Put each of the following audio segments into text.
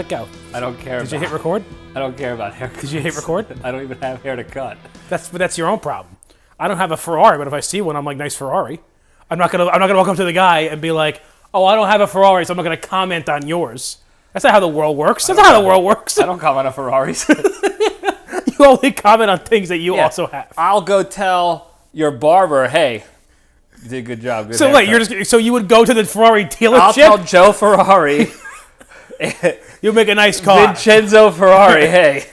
let it go. I don't care. Did you hit record? I don't care about haircuts. Did you hit record? I don't even have hair to cut. That's your own problem. I don't have a Ferrari, but if I see one, I'm like, nice Ferrari. I'm not gonna walk up to the guy and be like, oh, I don't have a Ferrari, so I'm not gonna comment on yours. That's not how the world works. That's not how the world works. I don't comment on Ferraris. You only comment on things that you also have. I'll go tell your barber, hey, you did a good job. Good so wait, so you would go to the Ferrari dealership? I'll tell Joe Ferrari. You'll make a nice car. Vincenzo Ferrari, hey.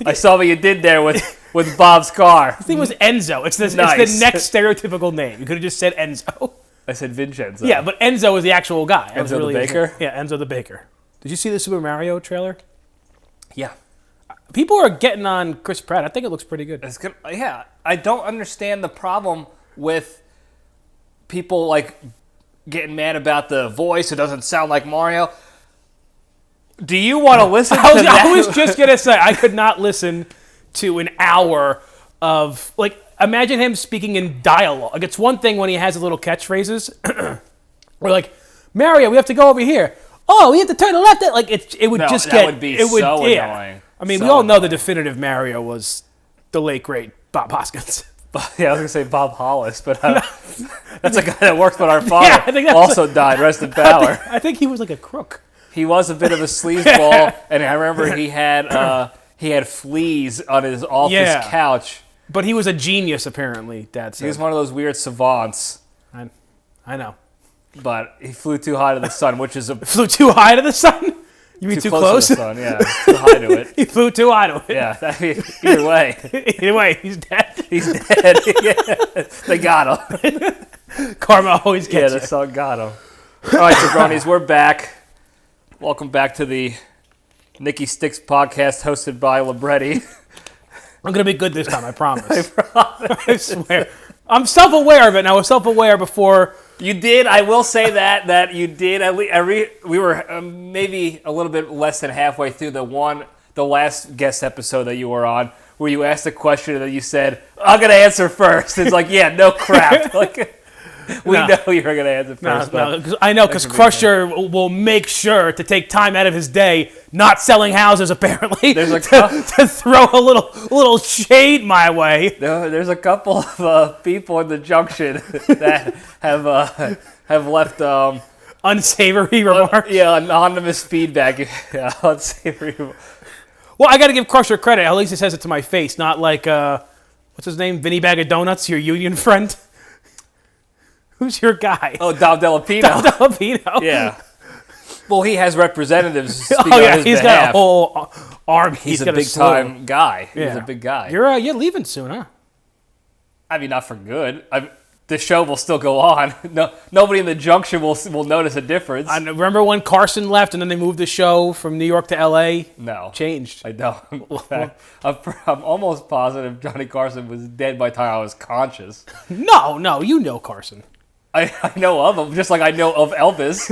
I saw what you did there with Bob's car. His name was Enzo. It's the next stereotypical name. You could have just said Enzo. I said Vincenzo. Yeah, but Enzo is the actual guy. Enzo the baker? Yeah, Enzo the baker. Did you see the Super Mario trailer? Yeah. People are getting on Chris Pratt. I think it looks pretty good. It's good. Yeah, I don't understand the problem with people like getting mad about the voice. It doesn't sound like Mario. Do you want to listen to that? I was just going to say, I could not listen to an hour of, like, imagine him speaking in dialogue. Like, it's one thing when he has his little catchphrases. We're like, Mario, we have to go over here. Oh, we have to turn the left. Like, it would just get... That would be so annoying. I mean, we all know the definitive Mario was the late, great Bob Hoskins. Yeah, I was going to say Bob Hollis, but that's a guy that works with our father. Yeah, I think also died. Rest in power. I think he was like a crook. He was a bit of a sleazeball, and I remember he had fleas on his office couch. But he was a genius, apparently, Dad said. He was one of those weird savants. I know. But he flew too high to the sun, which is Flew too high to the sun? You mean too close? To the sun, yeah. Too high to it. He flew too high to it. Yeah, either way. Either way, he's dead. He's dead. Yeah. They got him. Karma always gets the sun got him. All right, Jabronis, we're back. Welcome back to the Nicky Styxx podcast hosted by Libretti. I'm going to be good this time, I promise. I swear. I'm self-aware of it, and I was self-aware before... You did. I will say that you did. We were maybe a little bit less than halfway through the last guest episode that you were on, where you asked a question and then you said, "I'm gonna answer first." It's like, yeah, no crap. Like we know you're gonna answer first. No, I know because Crusher will make sure to take time out of his day, not selling houses apparently, to throw a little shade my way. No, there's a couple of people in the junction that have left unsavory remarks. Anonymous feedback. Yeah, unsavory. Well, I got to give Crusher credit. At least he says it to my face, not like what's his name, Vinny Bag of Donuts, your union friend. Who's your guy? Oh, Dom Delapino. Dom Delapino. Yeah. Well, he has representatives speaking on his he's behalf. Got a whole army. He's a big-time guy. Yeah. He's a big guy. You're leaving soon, huh? I mean, not for good. The show will still go on. No, nobody in the junction will notice a difference. I remember when Carson left and then they moved the show from New York to L.A.? No. Changed. I don't. In fact, I'm almost positive Johnny Carson was dead by the time I was conscious. No, you know Carson. I know of him, just like I know of Elvis.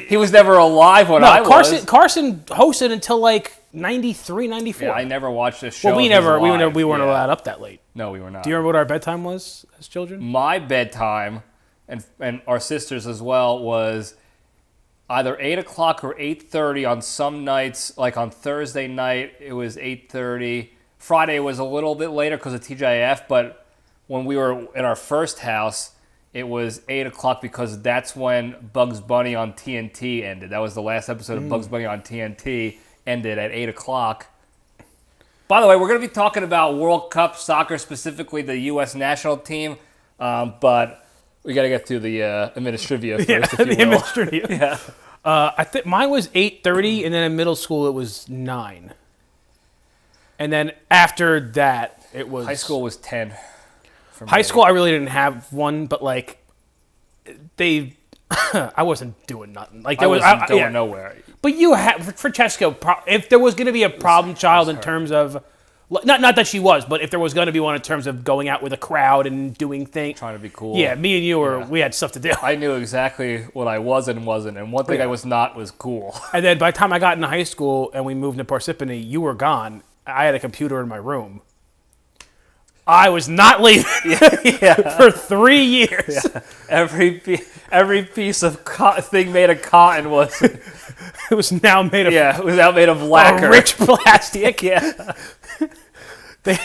he was never alive when I was. Carson hosted until like 93, 94. Yeah, I never watched this show. Well, we weren't allowed up that late. No, we were not. Do you remember what our bedtime was as children? My bedtime, and our sisters as well, was either 8 o'clock or 8:30 on some nights. Like on Thursday night, it was 8:30. Friday was a little bit later because of TGIF, but when we were in our first house, it was 8 o'clock because that's when Bugs Bunny on TNT ended. That was the last episode of Bugs Bunny on TNT, ended at 8 o'clock. By the way, we're going to be talking about World Cup soccer, specifically the U.S. national team, but we got to get through the administrivia first, if you will. The administrivia. Yeah. I think mine was 8:30, and then in middle school it was 9. And then after that, it was... High school was 10. High school, I really didn't have one, but like, I wasn't doing nothing. Like, I wasn't going nowhere. But you had, Francesco, if there was going to be a problem child in terms of, not that she was, but if there was going to be one in terms of going out with a crowd and doing things. Trying to be cool. Yeah, me and you we had stuff to do. I knew exactly what I was and wasn't, and one thing I was not was cool. And then by the time I got into high school and we moved to Parsippany, you were gone. I had a computer in my room. I was not leaving for 3 years. Yeah. Every piece of thing made of cotton was It was now made of it was now made of lacquer. rich plastic. Yeah.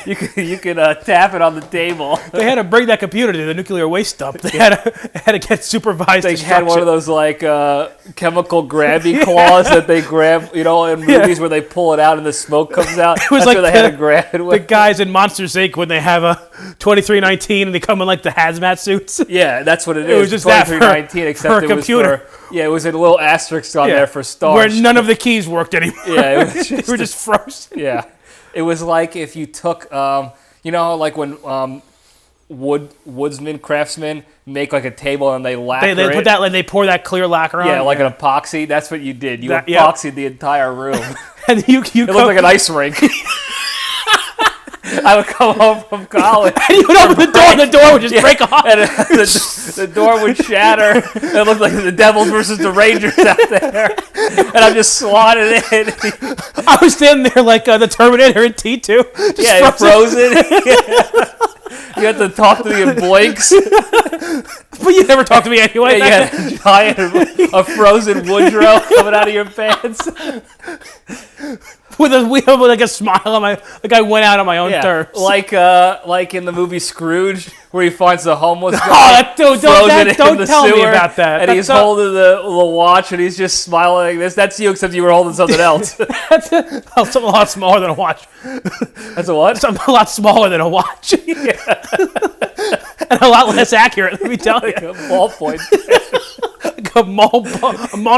You could tap it on the table. They had to bring that computer to the nuclear waste dump. They had to get supervised They destruction. had one of those like chemical grabby claws that they grab, in movies where they pull it out and the smoke comes out. It was That's like where they had to grab it the with. guys in Monsters Inc. when they have a 2319 and they come in like the hazmat suits. Yeah, that's what it It is. was just that for 2319, except a it computer. was it was a little asterisk on there for stars. Where none of the keys worked anymore. Yeah, it was They were just frozen. Yeah, it was like if you took, like when woodsmen, craftsmen make like a table and they lacquer They put it. that, like they pour that clear lacquer on. Yeah, like an epoxy. That's what you did. You That- epoxied the entire room. And you It looked like an ice rink. I would come home from college. and you would open the door, and the door would just break off. And the door would shatter. It looked like the Devils versus the Rangers out there. And I'm just slotted in. I was standing there like the Terminator in T2. Just Yeah, frozen. You had to talk to me in blinks. But you never talked to me anyway. Yeah, you had a giant, a frozen Woodrow coming out of your pants. with like a smile on my, like I went out on my own terms. Like in the movie Scrooge, where he finds the homeless guy don't in the tell me sewer, about that. and he's holding the watch, and he's just smiling like this. That's you, except you were holding something else. That's something a lot smaller tan a watch. That's a what? Something a lot smaller than a watch. And a lot less accurate, let me tell you. A ballpoint. Like a Mont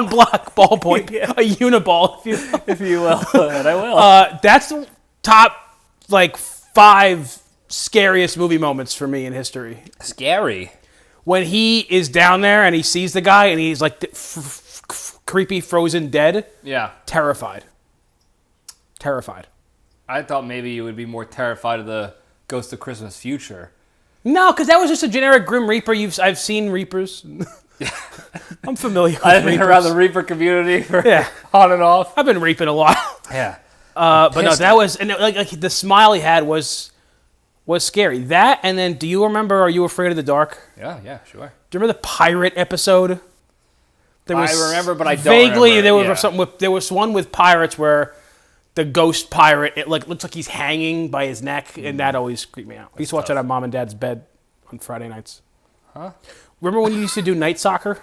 Blanc ballpoint. Yeah. A Uniball, If you will, and I will. That's the top, 5 scariest movie moments for me in history. Scary. When he is down there and he sees the guy and he's like creepy frozen dead. Yeah. Terrified. I thought maybe you would be more terrified of the Ghost of Christmas Future. No, because that was just a generic Grim Reaper. I've seen Reapers. I'm familiar with I've been Reapers. around the Reaper community for on and off. I've been reaping a lot. Yeah. But no, that was, and like the smile he had was scary. That, and then do you remember Are You Afraid of the Dark? Yeah, sure. Do you remember the pirate episode? I remember, but I don't vaguely remember. There was something with, there was one with pirates where the ghost pirate, it looks like he's hanging by his neck, and that always creeped me out. I used to watch that on Mom and Dad's bed on Friday nights. Huh? Remember when you used to do night soccer?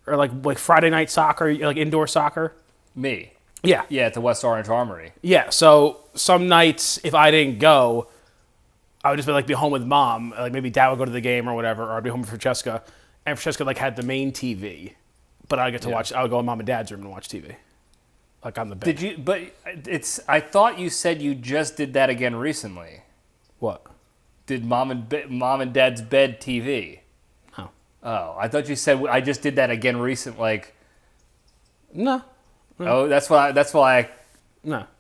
Or like Friday night soccer, like indoor soccer? Me. Yeah. Yeah, at the West Orange Armory. Yeah, so some nights, if I didn't go, I would just be home with Mom. Like maybe Dad would go to the game or whatever, or I'd be home with Francesca. And Francesca had the main TV. But I get to watch, I would go in Mom and Dad's room and watch TV. Like on the bed. Did you, but I thought you said you just did that again recently. What? Did Mom and Dad's bed TV? Oh. Oh, I thought you said I just did that again recent, like. No. Oh, that's why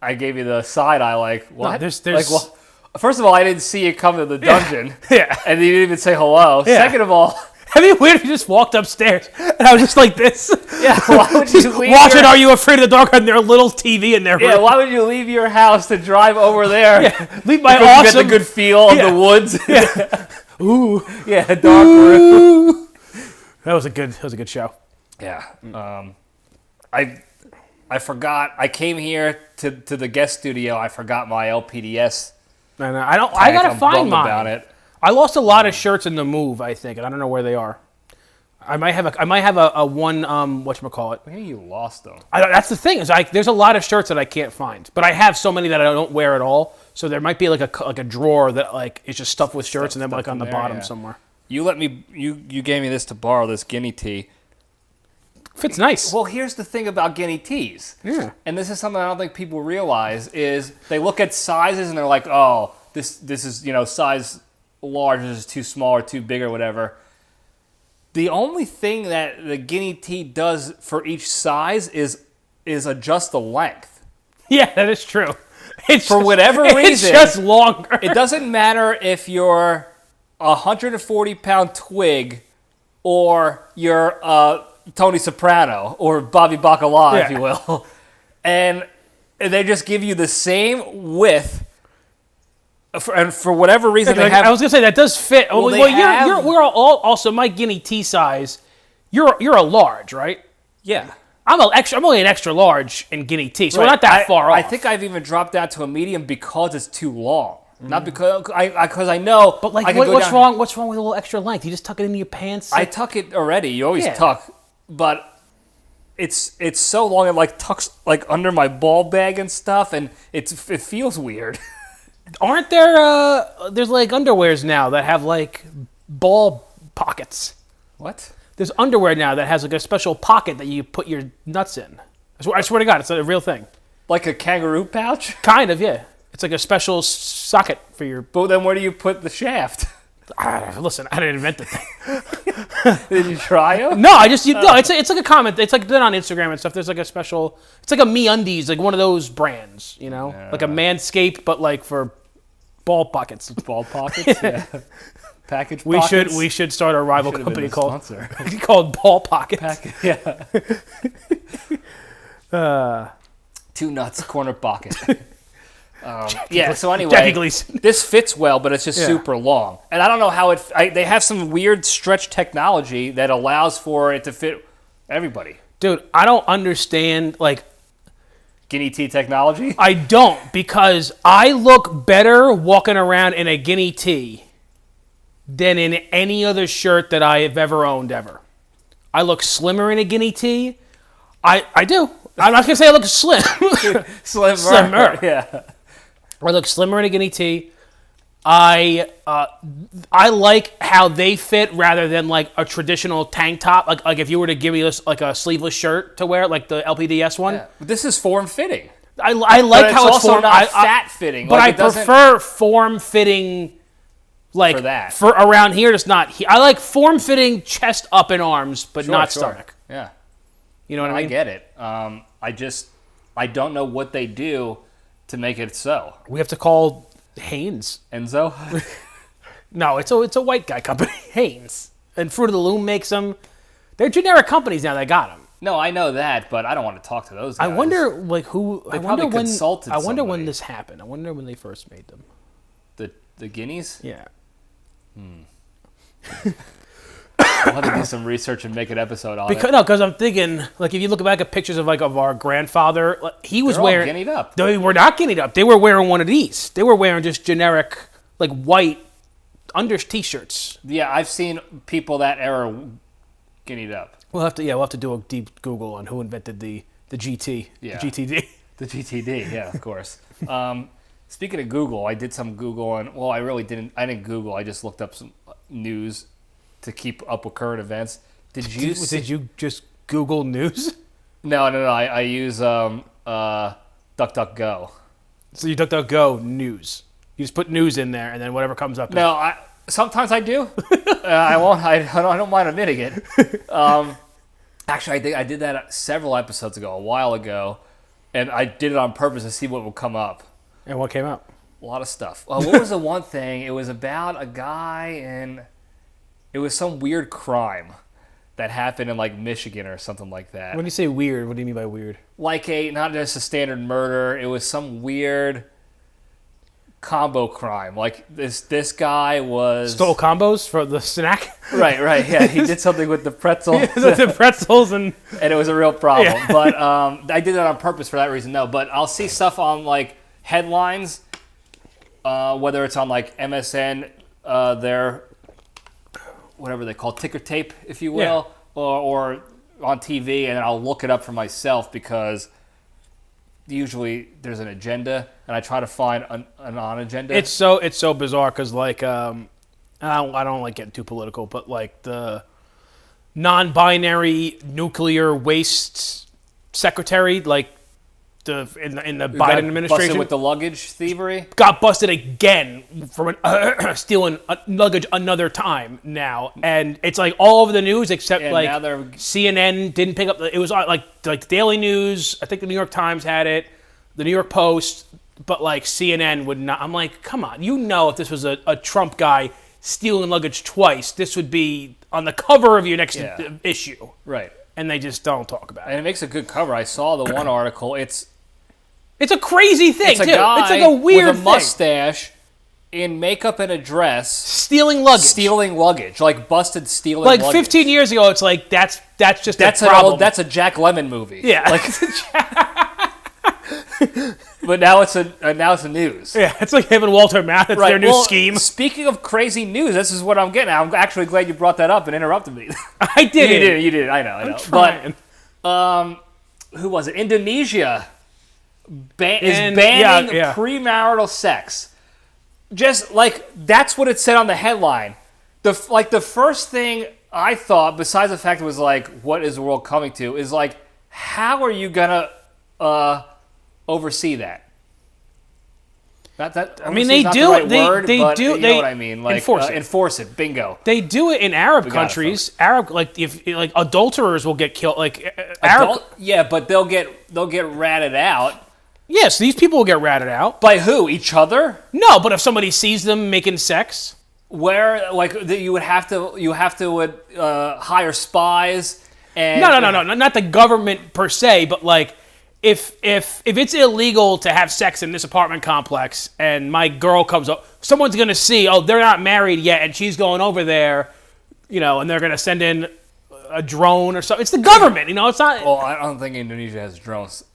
I gave you the side eye, like, what? No, there's like, well, first of all, I didn't see you come to the dungeon. Yeah. And you didn't even say hello. Yeah. Second of all, I mean, weird if you just walked upstairs and I was just like this. yeah, why would you leave watching Are You Afraid of the Dark on their little TV in their room. Yeah, why would you leave your house to drive over there? Yeah, leave my Because you awesome... get the good feel of the woods. Yeah. Ooh. Yeah, dark room. That was a good show. Yeah. I forgot. I came here to the guest studio. I forgot my LPDS. And I gotta I'm find bummed mine. about it. I lost a lot of shirts in the move, I think, and I don't know where they are. I might have a one whatchamacallit. Maybe you lost them. That's the thing is there's a lot of shirts that I can't find, but I have so many that I don't wear at all. So there might be like a drawer that is just stuffed with shirts and then on the bottom somewhere. You let me. You gave me this to borrow, this guinea tee. Fits nice. Well, here's the thing about guinea tees. Yeah. And this is something I don't think people realize is they look at sizes and they're like, oh, this is size large, this is too small or too big or whatever. The only thing that the guinea tee does for each size is adjust the length. Yeah, that is true. For whatever reason, it's just longer. It doesn't matter if you're a 140-pound twig or you're Tony Soprano or Bobby Bacala, if you will. And they just give you the same width and for whatever reason they like, have. I was gonna say that does fit. Well, We're all also my guinea tea size. You're a large, right? Yeah. I'm only an extra large in guinea tea, so we're not that far off. I think I've even dropped down to a medium because it's too long. Not because I know. But like, what's wrong? What's wrong with a little extra length? You just tuck it into your pants. I tuck it already. You always tuck, but it's so long. It like tucks like under my ball bag and stuff, and it feels weird. Aren't there? There's like underwears now that have like ball pockets. What? There's underwear now that has like a special pocket that you put your nuts in. I swear to God, it's a real thing. Like a kangaroo pouch? Kind of, yeah. It's like a special socket for your... But then where do you put the shaft? Listen, I didn't invent the thing. Did you try it? No, it's like a comment. It's like done on Instagram and stuff. There's like a special... It's like a MeUndies, like one of those brands, you know? Like a Manscaped, but like for ball pockets. Ball pockets? Yeah. Package We pockets? should start a rival company called Ball Pockets. Yeah. 2 nuts, corner pocket. So anyway, Jackie Gleason. This fits well, but it's just super long. And I don't know how they have some weird stretch technology that allows for it to fit everybody. Dude, I don't understand, like... Guinea tea technology? I don't, because I look better walking around in a guinea tea than in any other shirt that I have ever owned ever. I look slimmer in a guinea tee. I do. I'm not going to say I look slim. Slimmer. Yeah. I look slimmer in a guinea tee. I like how they fit rather than like a traditional tank top. Like if you were to give me like a sleeveless shirt to wear, like the LPDS one. Yeah. But this is form-fitting. I like how it's also form. not fat-fitting. But I prefer form-fitting. Like for that. For around here, it's not. I like form-fitting chest up and arms, but not stomach. Yeah. You know what I mean? I get it. I don't know what they do to make it so. We have to call Hanes. Enzo? No, it's a white guy company. Hanes. And Fruit of the Loom makes them. They're generic companies now. They got them. No, I know that, but I don't want to talk to those guys. I wonder, like, who. They probably consulted I wonder somebody. when this happened. I wonder when they first made them. The guineas? Yeah. I'll have to do some research and make an episode on it. Because I'm thinking, like, if you look back at pictures of our grandfather, like, he was wearing. They're all guineaed up. They were not guineaed up. They were wearing one of these. They were wearing just generic, like, white under t-shirts. Yeah, I've seen people that era guineaed up. We'll have to do a deep Google on who invented the GT, the GTD. The GTD, yeah, of course. Speaking of Google, I did some Google, and well, I didn't Google. I just looked up some news to keep up with current events. Did you just Google news? No. I use DuckDuckGo. So you DuckDuckGo news. You just put news in there, and then whatever comes up. No, sometimes I do. I won't. I don't mind admitting it. Actually, I did that several episodes ago, a while ago, and I did it on purpose to see what would come up. And what came up? A lot of stuff. What was the one thing? It was about a guy, and it was some weird crime that happened in like Michigan or something like that. When you say weird, what do you mean by weird? Like not just a standard murder. It was some weird combo crime. Like this guy stole combos for the snack. Right. Yeah, he did something with the pretzels. The pretzels and it was a real problem. Yeah. But I did that on purpose for that reason. No, but I'll see stuff on like headlines, whether it's on like MSN, their whatever they call ticker tape, if you will, or on TV, and I'll look it up for myself because usually there's an agenda, and I try to find a non-agenda. It's so bizarre because like I don't like getting too political, but like the non-binary nuclear waste secretary, like in the Biden administration, busted with the luggage thievery, got busted again for stealing luggage another time now, and it's like all over the news except like CNN didn't pick up. It was like Daily News. I think the New York Times had it, the New York Post, but like CNN would not. I'm like, come on, if this was a Trump guy stealing luggage twice, this would be on the cover of your next issue, right? And they just don't talk about it. And it makes a good cover. I saw the one article. It's a crazy thing, it's a guy it's like a weird with a mustache in makeup and a dress, stealing luggage, like busted stealing like luggage. 15 years ago, it's like that's just a problem. That's a Jack Lemmon movie. Yeah, like, but now it's a news. Yeah, it's like him and Walter Matthau. It's their new scheme. Speaking of crazy news, this is what I'm getting at. I'm actually glad you brought that up and interrupted me. I did. You did. I know. I'm trying. But who was it? Indonesia is banning premarital sex. Just like that's what it said on the headline. The first thing I thought, besides the fact it was like, what is the world coming to, is like, how are you gonna oversee that? Not that I mean, they do. Right they do. You know what I mean? Like enforce it. Bingo. They do it in Arab countries. If adulterers will get killed. Yeah, but they'll get ratted out. Yes, these people will get ratted out. By who? Each other? No, but if somebody sees them making sex, where you would have to hire spies. And no, not the government per se, but like if it's illegal to have sex in this apartment complex, and my girl comes up, someone's gonna see. Oh, they're not married yet, and she's going over there, and they're gonna send in a drone or something. It's the government, It's not. Well, I don't think Indonesia has drones.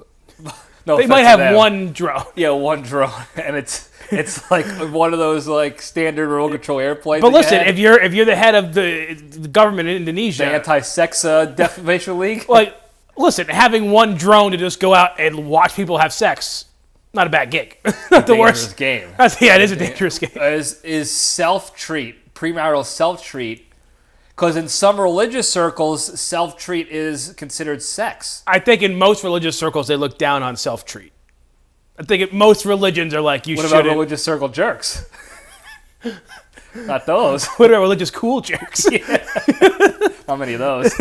No, they might have one drone. Yeah, one drone, and it's like one of those like standard remote control airplanes. But listen, if you're the head of the government in Indonesia, the anti-sex defamation league, like listen, having one drone to just go out and watch people have sex, not a bad gig. Not the worst game. It is a dangerous game. Is self-treat, premarital self-treat. Because in some religious circles, self-treat is considered sex. I think in most religious circles, they look down on self-treat. I think in most religions are like, you shouldn't. What about religious circle jerks? Not those. What about religious cool jerks? Yeah. How many of those?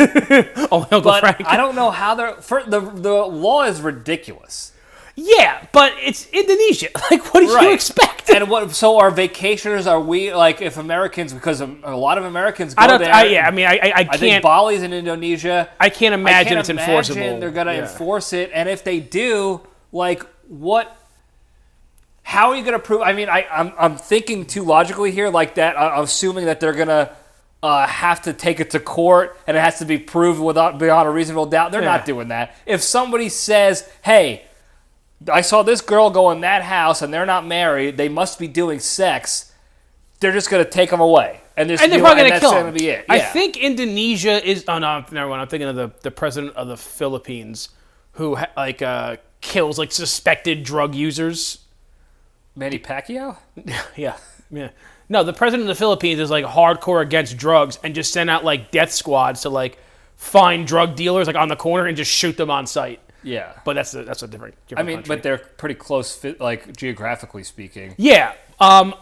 Oh, Uncle Frank. I don't know how the law is ridiculous. Yeah, but it's Indonesia. Like, what did you expect? And so our vacationers, are we, like, if Americans, because a lot of Americans go there. I can't. I think Bali's in Indonesia. I can't imagine it's enforceable. They're going to enforce it. And if they do, like, how are you going to prove? I mean, I'm thinking too logically here, like that. I'm assuming that they're going to have to take it to court and it has to be proved beyond a reasonable doubt. They're not doing that. If somebody says, hey, I saw this girl go in that house and they're not married, they must be doing sex, they're just going to take them away. And they're probably going to kill them. Be it. Yeah. I think Indonesia is... Oh, no, never mind. I'm thinking of the president of the Philippines who kills suspected drug users. Manny Pacquiao? Yeah. No, the president of the Philippines is hardcore against drugs and just send out death squads to find drug dealers on the corner and just shoot them on sight. Yeah, but that's a different I mean, country. But they're pretty close, geographically speaking. Yeah.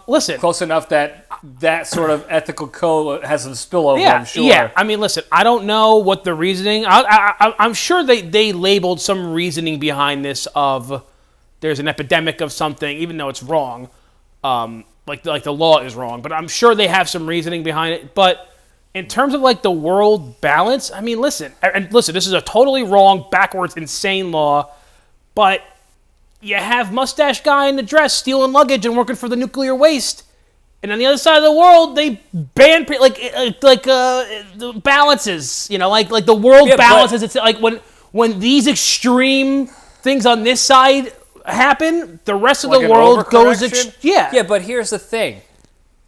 Listen, close enough that sort of ethical code has some spillover. Yeah, I'm sure. Yeah. I mean, listen, I don't know what the reasoning. I'm sure they labeled some reasoning behind this of there's an epidemic of something, even though it's wrong. Like the law is wrong, but I'm sure they have some reasoning behind it. But in terms of the world balance, I mean, listen, this is a totally wrong, backwards, insane law, but you have mustache guy in the dress stealing luggage and working for the nuclear waste, and on the other side of the world, they ban the balances, like the world balances. It's when these extreme things on this side happen, the rest of the world goes. Yeah, but here's the thing.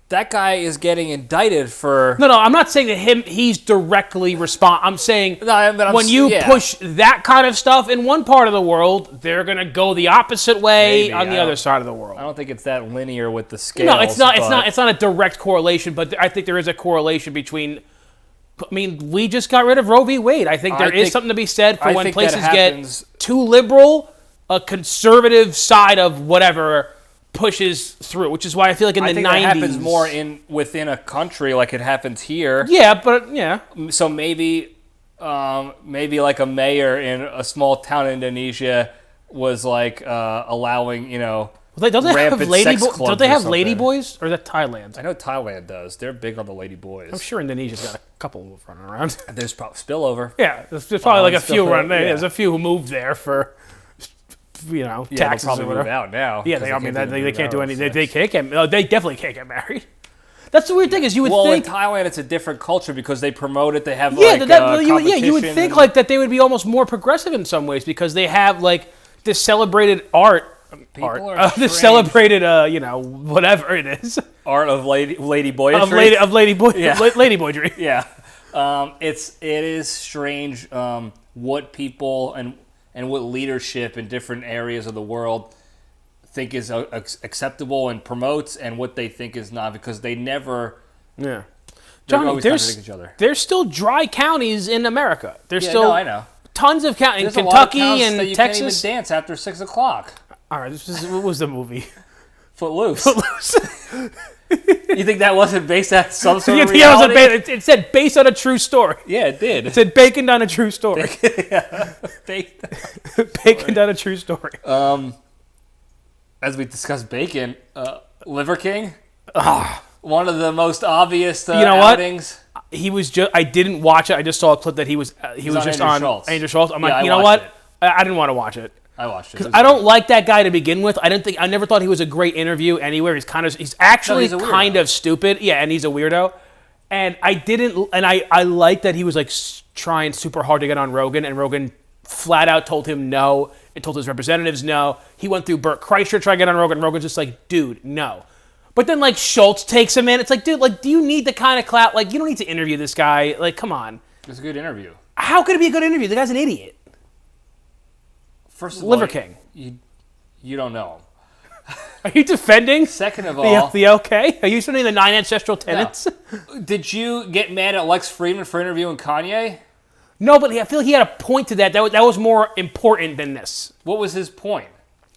That guy is getting indicted for... No, I'm not saying that he's directly responsible. I'm saying when you push that kind of stuff in one part of the world, they're going to go the opposite way on the other side of the world. I don't think it's that linear with the scales. No, it's not. It's not a direct correlation, but I think there is a correlation between... I mean, we just got rid of Roe v. Wade. I think there is something to be said for when places get too liberal, a conservative side of whatever... pushes through, which is why I feel like in the 90s... it happens more within a country like it happens here. Yeah, but, yeah. So maybe a mayor in a small town in Indonesia was, allowing, don't they have ladyboys? Or is that Thailand? I know Thailand does. They're big on the ladyboys. I'm sure Indonesia's got a couple running around. There's probably spillover. Yeah, there's probably a few running there. Yeah. There's a few who moved there for taxes probably or whatever. move out now. Yeah, they can't do anything. They can't get. They definitely can't get married. That's the weird thing is you would think. Well, in Thailand, it's a different culture because they promote it. They have you would think like that they would be almost more progressive in some ways because they have like this celebrated this celebrated whatever it is, art of lady boyistry. of lady boyistry. Yeah, it is strange what people and what leadership in different areas of the world think is acceptable and promotes, and what they think is not, because they never. Yeah, Johnny, always contradict each other. There's still dry counties in America. I know. Tons of counties in There's Kentucky a lot of and that you Texas. Can't even dance after 6 o'clock. All right, what was the movie? Footloose. Footloose. You think that wasn't based on some sort of reality? It said based on a true story. Yeah, it did. It said bacon on a true story. Bacon on a true story. As we discussed bacon, Liver King, one of the most obvious outings. He was just. I didn't watch it. I just saw a clip that he was just on Andrew Schultz. I'm like, you know what? I didn't want to watch it. I watched it. Because I don't like that guy to begin with. I never thought he was a great interview anywhere. He's actually kind of stupid. Yeah, and he's a weirdo. And I like that he was like trying super hard to get on Rogan, and Rogan flat out told him no. It told his representatives no. He went through Burt Kreischer trying to get on Rogan. Rogan's just like, dude, no. But then like Schultz takes him in. It's like, dude, like, do you need the kind of clout? Like, you don't need to interview this guy. Like, come on. It's a good interview. How could it be a good interview? The guy's an idiot. First of Liver all, King. You don't know him. Are you defending? Second of all, the LK? Are you defending the 9 ancestral tenets? No. Did you get mad at Lex Friedman for interviewing Kanye? No, but I feel like he had a point to that. That was more important than this. What was his point?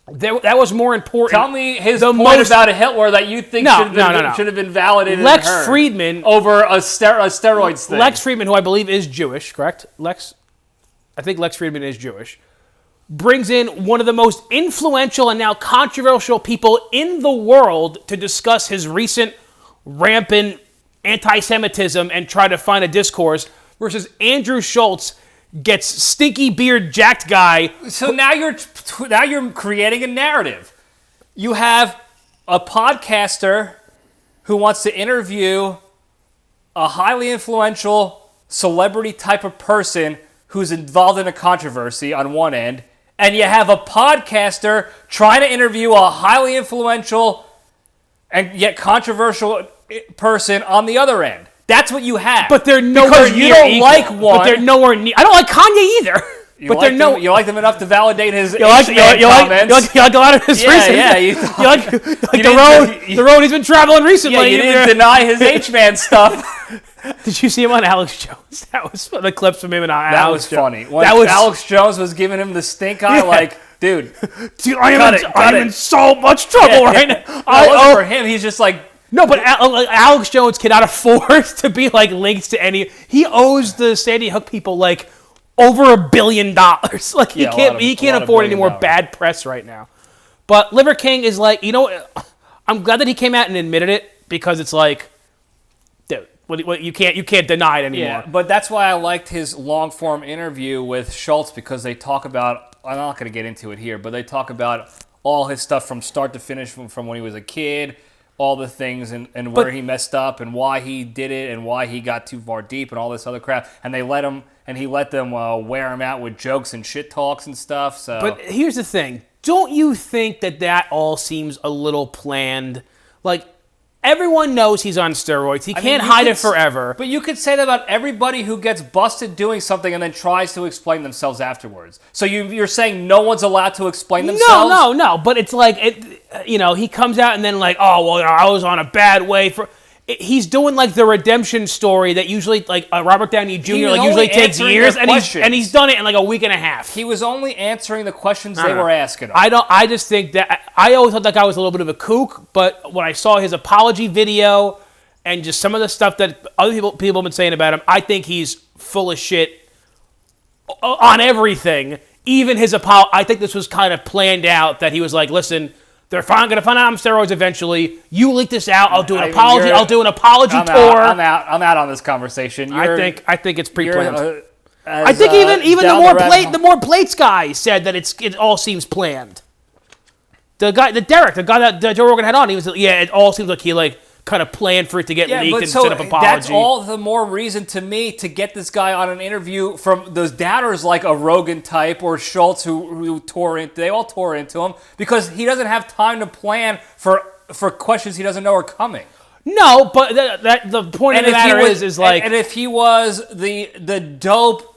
That was more important. Tell me his point about a Hitler that you think should have been validated. Lex Friedman over a steroids thing. Lex Friedman, who I believe is Jewish, correct? I think Lex Friedman is Jewish. Brings in one of the most influential and now controversial people in the world to discuss his recent rampant anti-Semitism and try to find a discourse, versus Andrew Schultz gets stinky beard jacked guy. So now you're creating a narrative. You have a podcaster who wants to interview a highly influential celebrity type of person who's involved in a controversy on one end, and you have a podcaster trying to interview a highly influential and yet controversial person on the other end. That's what you have. But they're nowhere near. Because you don't like one. But they're nowhere near. I don't like Kanye either. You like them enough to validate his comments. You like a lot of his recent. Yeah, you like the road he's been traveling recently. Yeah, you didn't deny his H-Man stuff. Did you see him on Alex Jones? That was the clips from him and Alex Jones. That was funny. When Alex Jones was giving him the stink eye, like, dude, I'm in so much trouble right now. It wasn't for him. He's just like. No, but Alex Jones cannot afford to be like linked to any. He owes the Sandy Hook people like over $1 billion. Like he can't afford any more bad press right now. But Liver King is like, I'm glad that he came out and admitted it, because it's like, dude, you can't deny it anymore. Yeah, but that's why I liked his long form interview with Schultz, because they talk about. I'm not going to get into it here, but they talk about all his stuff from start to finish, from when he was a kid. All the things and where he messed up and why he did it and why he got too far deep and all this other crap. And he let them wear him out with jokes and shit talks and stuff. So. But here's the thing. Don't you think that all seems a little planned? Like, everyone knows he's on steroids. He can't hide it forever. But you could say that about everybody who gets busted doing something and then tries to explain themselves afterwards. So you're saying no one's allowed to explain themselves? No. But it's like, he comes out and then like, oh, well, I was on a bad way for... He's doing like the redemption story that usually like Robert Downey Jr. usually takes years, and he's done it in like a week and a half. He was only answering the questions they were asking him. I just think that I always thought that guy was a little bit of a kook, but when I saw his apology video and just some of the stuff that other people have been saying about him, I think he's full of shit on everything. Even his apology, I think this was kind of planned out, that he was like, listen, they're going to find out I'm steroids eventually. You leak this out. I'll do an apology. I'll do an apology tour. I'm out on this conversation. I think it's pre-planned. I think even the more plates guy said that it all seems planned. The Derek, the guy that Joe Rogan had on, he was it all seems like he kind of planned for it to get leaked and set up apology. That's all the more reason to me to get this guy on an interview from those doubters like a Rogan type or Schultz who they all tore into him because he doesn't have time to plan for questions he doesn't know are coming. No, but the point of the matter is like, and if he was the dope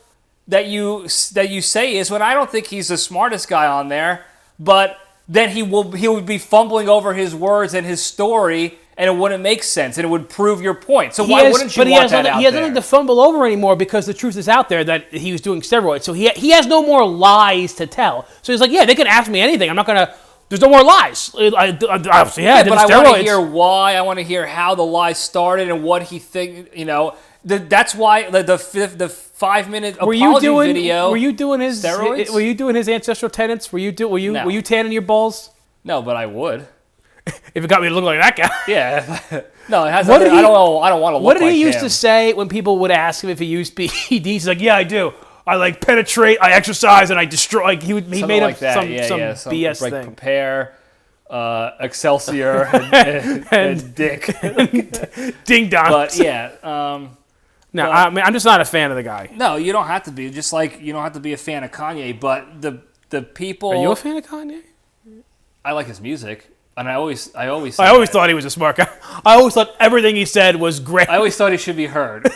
that you say is, when I don't think he's the smartest guy on there, but then he would be fumbling over his words and his story, and it wouldn't make sense, and it would prove your point. So why wouldn't you want that out there? He has nothing to fumble over anymore because the truth is out there that he was doing steroids. So he has no more lies to tell. So he's like, yeah, they can ask me anything. I'm not going to... There's no more lies. But I want to hear why. I want to hear how the lies started and what he think. That's why the 5-minute apology video. Were you doing his steroids? Were you doing his ancestral tenets? Were you tanning your balls? No, but I would. If it got me to look like that guy. Yeah. No, it has. I don't know. I don't want to look like him. What did he used to say when people would ask him if he used PEDs? He's like, yeah, I do. I penetrate, I exercise, and I destroy. He made up some BS thing. Prepare, Excelsior, and Dick. Ding dong. But yeah. I'm just not a fan of the guy. No, you don't have to be. Just like you don't have to be a fan of Kanye. But the people. Are you a fan of Kanye? I like his music. And I always thought he was a smart guy. I always thought everything he said was great. I always thought he should be heard.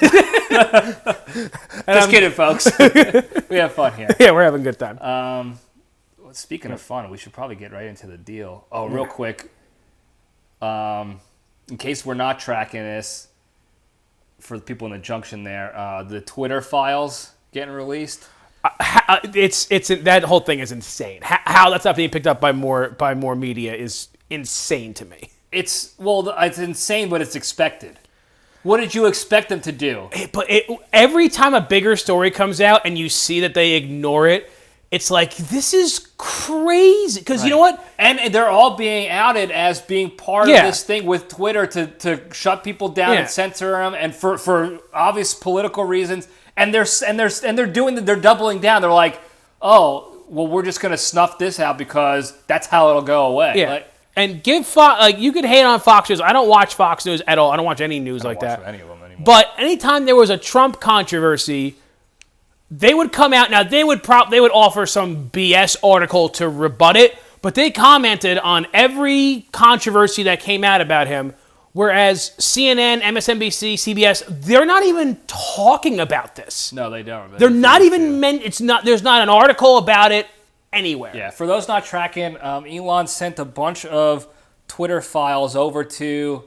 Just kidding, folks. We have fun here. Yeah, we're having a good time. Speaking of fun, we should probably get right into the deal. Oh, real quick. In case we're not tracking this, for the people in the junction there, the Twitter files getting released. It's that whole thing is insane. How that's not being picked up by more media is insane to me. It's insane, but it's expected. What did you expect them to do? Every time a bigger story comes out and you see that they ignore it, it's like, this is crazy. Because You know what? And they're all being outed as being part of this thing with Twitter to shut people down and censor them, and for obvious political reasons. And they're doubling down. They're like, oh, well, we're just gonna snuff this out because that's how it'll go away. Yeah. And give Fox, you could hate on Fox News. I don't watch Fox News at all. I don't watch any news like that. Any of them anymore. But anytime there was a Trump controversy, they would come out. Now they would offer some BS article to rebut it, but they commented on every controversy that came out about him. Whereas CNN, MSNBC, CBS, they're not even talking about this. No, they don't. They're not even meant. It's not. There's not an article about it anywhere. Yeah. For those not tracking, Elon sent a bunch of Twitter files over to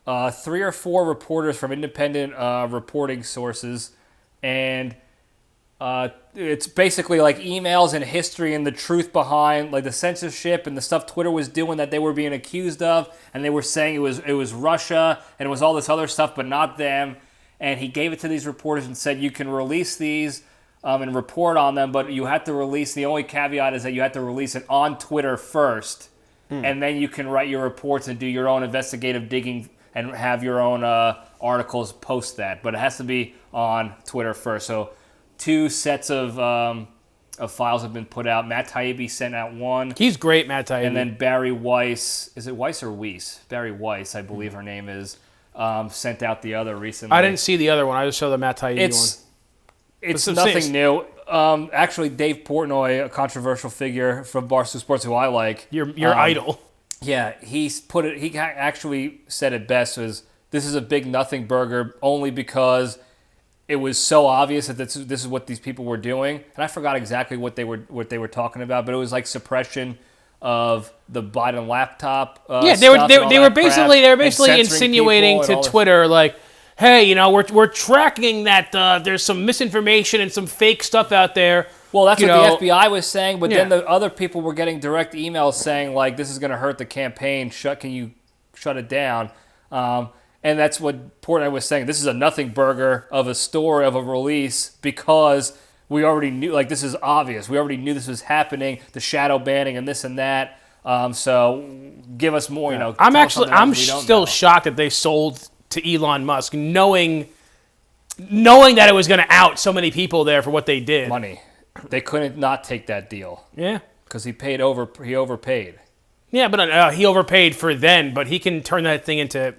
3 or 4 reporters from independent reporting sources, and it's basically like emails and history and the truth behind like the censorship and the stuff Twitter was doing that they were being accused of, and they were saying it was Russia and it was all this other stuff, but not them. And he gave it to these reporters and said, you can release these and report on them, but you have to release. The only caveat is that you have to release it on Twitter first, and then you can write your reports and do your own investigative digging and have your own articles post that. But it has to be on Twitter first. So 2 sets of files have been put out. Matt Taibbi sent out one. He's great, Matt Taibbi. And then Barry Weiss, is it Weiss or Weiss? Barry Weiss, I believe her name is, sent out the other recently. I didn't see the other one. I just saw the Matt Taibbi one. It's nothing new. Actually, Dave Portnoy, a controversial figure from Barstool Sports, who I like. Your idol. Yeah, he actually said it best, was this is a big nothing burger only because it was so obvious that this is what these people were doing, and I forgot exactly what they were talking about, but it was like suppression of the Biden laptop. They were basically insinuating to Twitter like, hey, we're tracking that there's some misinformation and some fake stuff out there. Well, that's what the FBI was saying, but then the other people were getting direct emails saying like, this is going to hurt the campaign. Can you shut it down? And that's what Portnoy was saying. This is a nothing burger of a story, of a release, because we already knew, like, this is obvious. We already knew this was happening, the shadow banning and this and that. So give us more, I'm still shocked that they sold to Elon Musk, knowing knowing that it was going to out so many people there for what they did. Money. They couldn't not take that deal. Yeah. Because he overpaid. Yeah, but he overpaid for then, but he can turn that thing into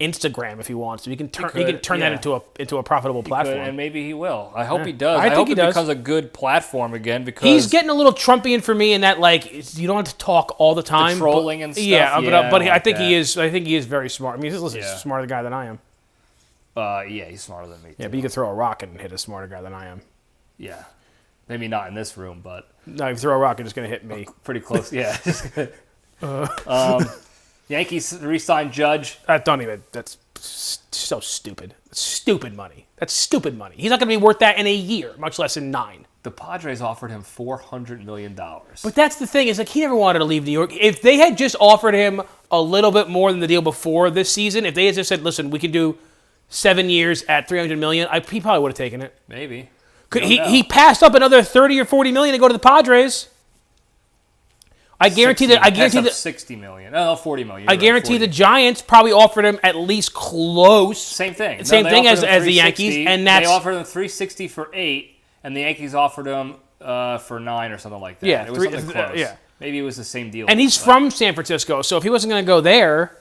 Instagram if he wants to. He can turn that into a profitable platform. And maybe he will. I hope he does. I hope it does. becomes a good platform again because he's getting a little Trumpian for me in that you don't have to talk all the time. The trolling and stuff. Yeah, but I think he is. I think he is very smart. I mean, he's a smarter guy than I am. Yeah, he's smarter than me. Yeah, but you could throw a rock and hit a smarter guy than I am. Yeah, maybe not in this room, but no, if you throw a rock, it's just gonna hit me. Pretty close. Yeah. Yankees re-signed Judge. That's so stupid. That's stupid money. That's stupid money. He's not going to be worth that in a year, much less in 9. The Padres offered him $400 million. But that's the thing. Is he never wanted to leave New York. If they had just offered him a little bit more than the deal before this season, if they had just said, listen, we can do 7 years at $300 million, he probably would have taken it. Maybe. He passed up another $30 or $40 million to go to the Padres. I guarantee that. $60 million. No, $40 million. I guarantee the Giants probably offered him at least close. Same thing. Same thing as the Yankees, and they offered him $360 for 8, and the Yankees offered him for 9 or something like that. Yeah, it was something close. Maybe it was the same deal. And he's from San Francisco, so if he wasn't going to go there,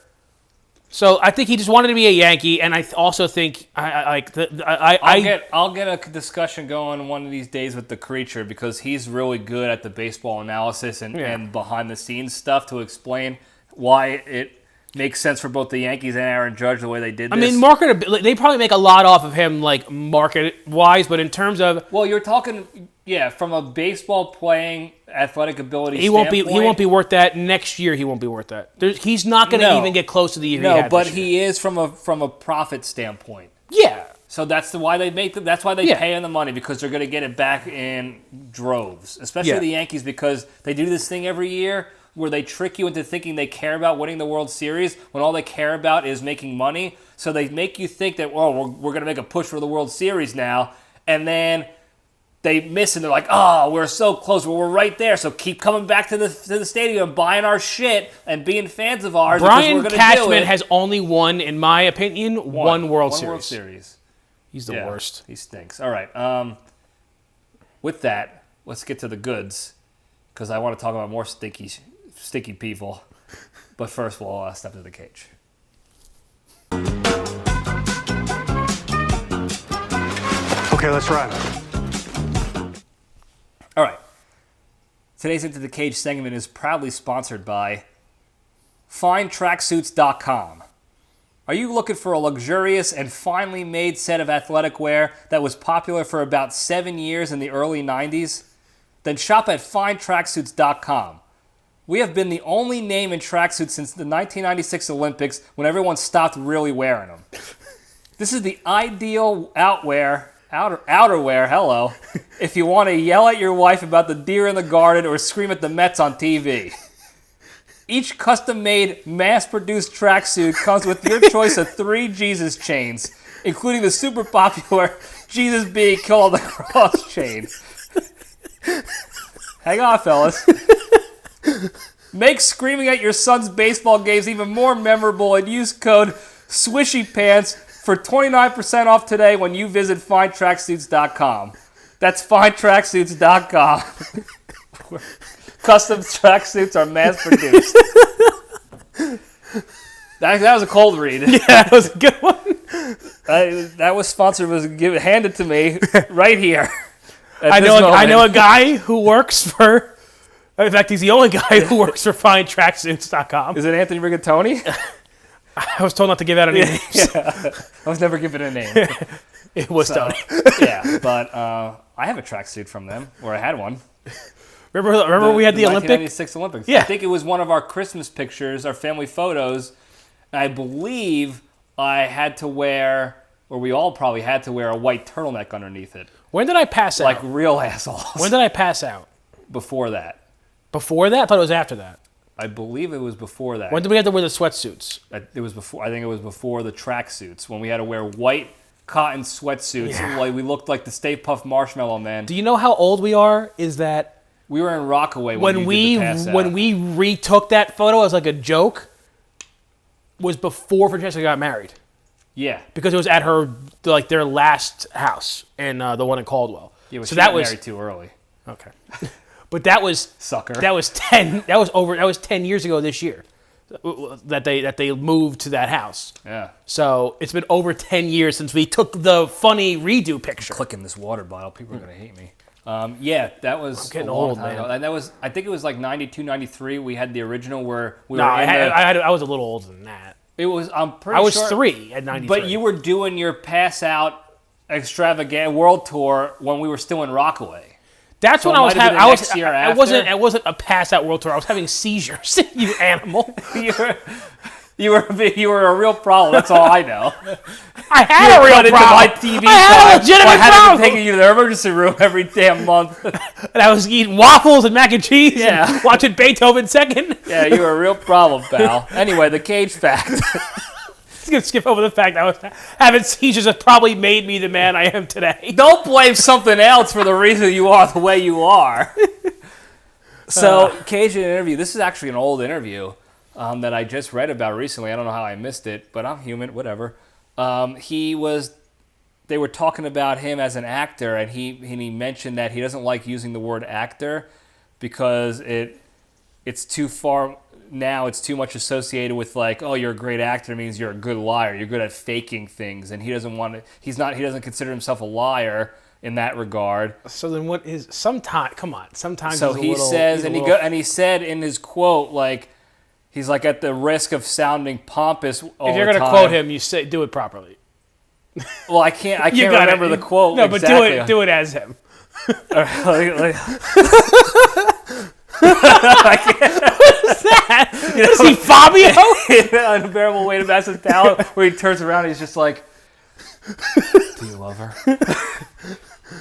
so I think he just wanted to be a Yankee, and I also think I'll get a discussion going one of these days with the creature because he's really good at the baseball analysis and behind the scenes stuff to explain why it makes sense for both the Yankees and Aaron Judge the way they did this. I mean, they probably make a lot off of him, like market-wise, but in terms of you're talking from a baseball playing athletic ability he won't be worth that next year. He won't be worth that. He's not going to even get close to the year he had but this year. He is from a profit standpoint. Yeah. So that's why they pay him the money because they're going to get it back in droves, especially the Yankees because they do this thing every year where they trick you into thinking they care about winning the World Series when all they care about is making money. So they make you think that we're going to make a push for the World Series now, and then they miss and they're like, oh, we're so close. Well, we're right there. So keep coming back to the stadium, buying our shit, and being fans of ours. Brian Cashman has only won, in my opinion, one World Series. He's the worst. He stinks. All right. With that, let's get to the goods because I want to talk about more sticky people. But first, we'll step to the cage. Okay, let's run. All right. Today's Into the Cage segment is proudly sponsored by FineTracksuits.com. Are you looking for a luxurious and finely made set of athletic wear that was popular for about 7 years in the early 90s? Then shop at FineTracksuits.com. We have been the only name in tracksuits since the 1996 Olympics when everyone stopped really wearing them. This is the ideal outerwear, if you want to yell at your wife about the deer in the garden or scream at the Mets on TV. Each custom-made, mass-produced tracksuit comes with your choice of 3 Jesus chains, including the super popular Jesus being killed on the cross chain. Hang on, fellas. Make screaming at your son's baseball games even more memorable and use code SWISHYPANTS for 29% off today when you visit FineTracksuits.com. That's FineTracksuits.com. Custom tracksuits are mass-produced. That was a cold read. Yeah, that was a good one. That was sponsored, handed to me right here. I know a guy who works for... In fact, he's the only guy who works for FineTracksuits.com. Is it Anthony Rigatoni? I was told not to give out any names. Yeah. I was never given a name. It was Tony. Yeah, but I have a tracksuit from them, or I had one. Remember we had the Olympic? 1996 Olympics. Yeah. I think it was one of our Christmas pictures, our family photos. I believe I had to wear, or we all probably had to wear a white turtleneck underneath it. When did I pass out? Like real assholes. When did I pass out? Before that. Before that? I thought it was after that. I believe it was before that. When did we have to wear the sweatsuits? It was before. I think it was before the tracksuits when we had to wear white cotton sweatsuits. Yeah. Like we looked like the Stay Puft Marshmallow Man. Do you know how old we are? Is that we were in Rockaway when we retook that photo as like a joke? Was before Francesca got married. Yeah. because it was at her their last house and the one in Caldwell. Yeah, so she got married too early. Okay. But that was Sucker. That was 10 years ago this year that they moved to that house. Yeah. So it's been over 10 years since we took the funny redo picture. Clicking this water bottle, people are gonna hate me. Yeah, that was getting a long old, time man. ago. And that was, I think it was like 92, 93. We had the original where we No, were I was a little older than that. it was, I'm pretty I was sure, 3 at 93. But you were doing your pass out extravagant world tour when we were still in Rockaway. That's So when it I was might have having. been the next year after? It wasn't a pass out world tour. I was having seizures. You animal. You were a real problem. That's all I know. I had a real Into problem. my TV I had a time. legitimate I had to problem. take you to the emergency room every damn month. And I was eating waffles and mac and cheese. Yeah. And watching Beethoven second. Yeah, you were a real problem, pal. Anyway, the Cage fact. Just gonna skip over the fact that I was having seizures that probably made me the man I am today. Don't blame something else for the reason you are the way you are. So, Cage in an interview. This is actually an old interview that I just read about recently. I don't know how I missed it, but I'm human, whatever. They were talking about him as an actor, and he mentioned that he doesn't like using the word actor because it's too far now. It's too much associated with like, oh, you're a great actor means you're a good liar. You're good at faking things, and he doesn't want to. He doesn't consider himself a liar in that regard. So then, what is sometimes? Come on, sometimes. So he says, and he said in his quote, like, he's like, at the risk of sounding pompous all if you're the gonna time. quote him, you say do it properly. Well, I can't You gotta- remember the quote. No, exactly. but do it as him. Is he Fabio? Unbearable weight of massive talent, where he turns around and he's just like, do you love her?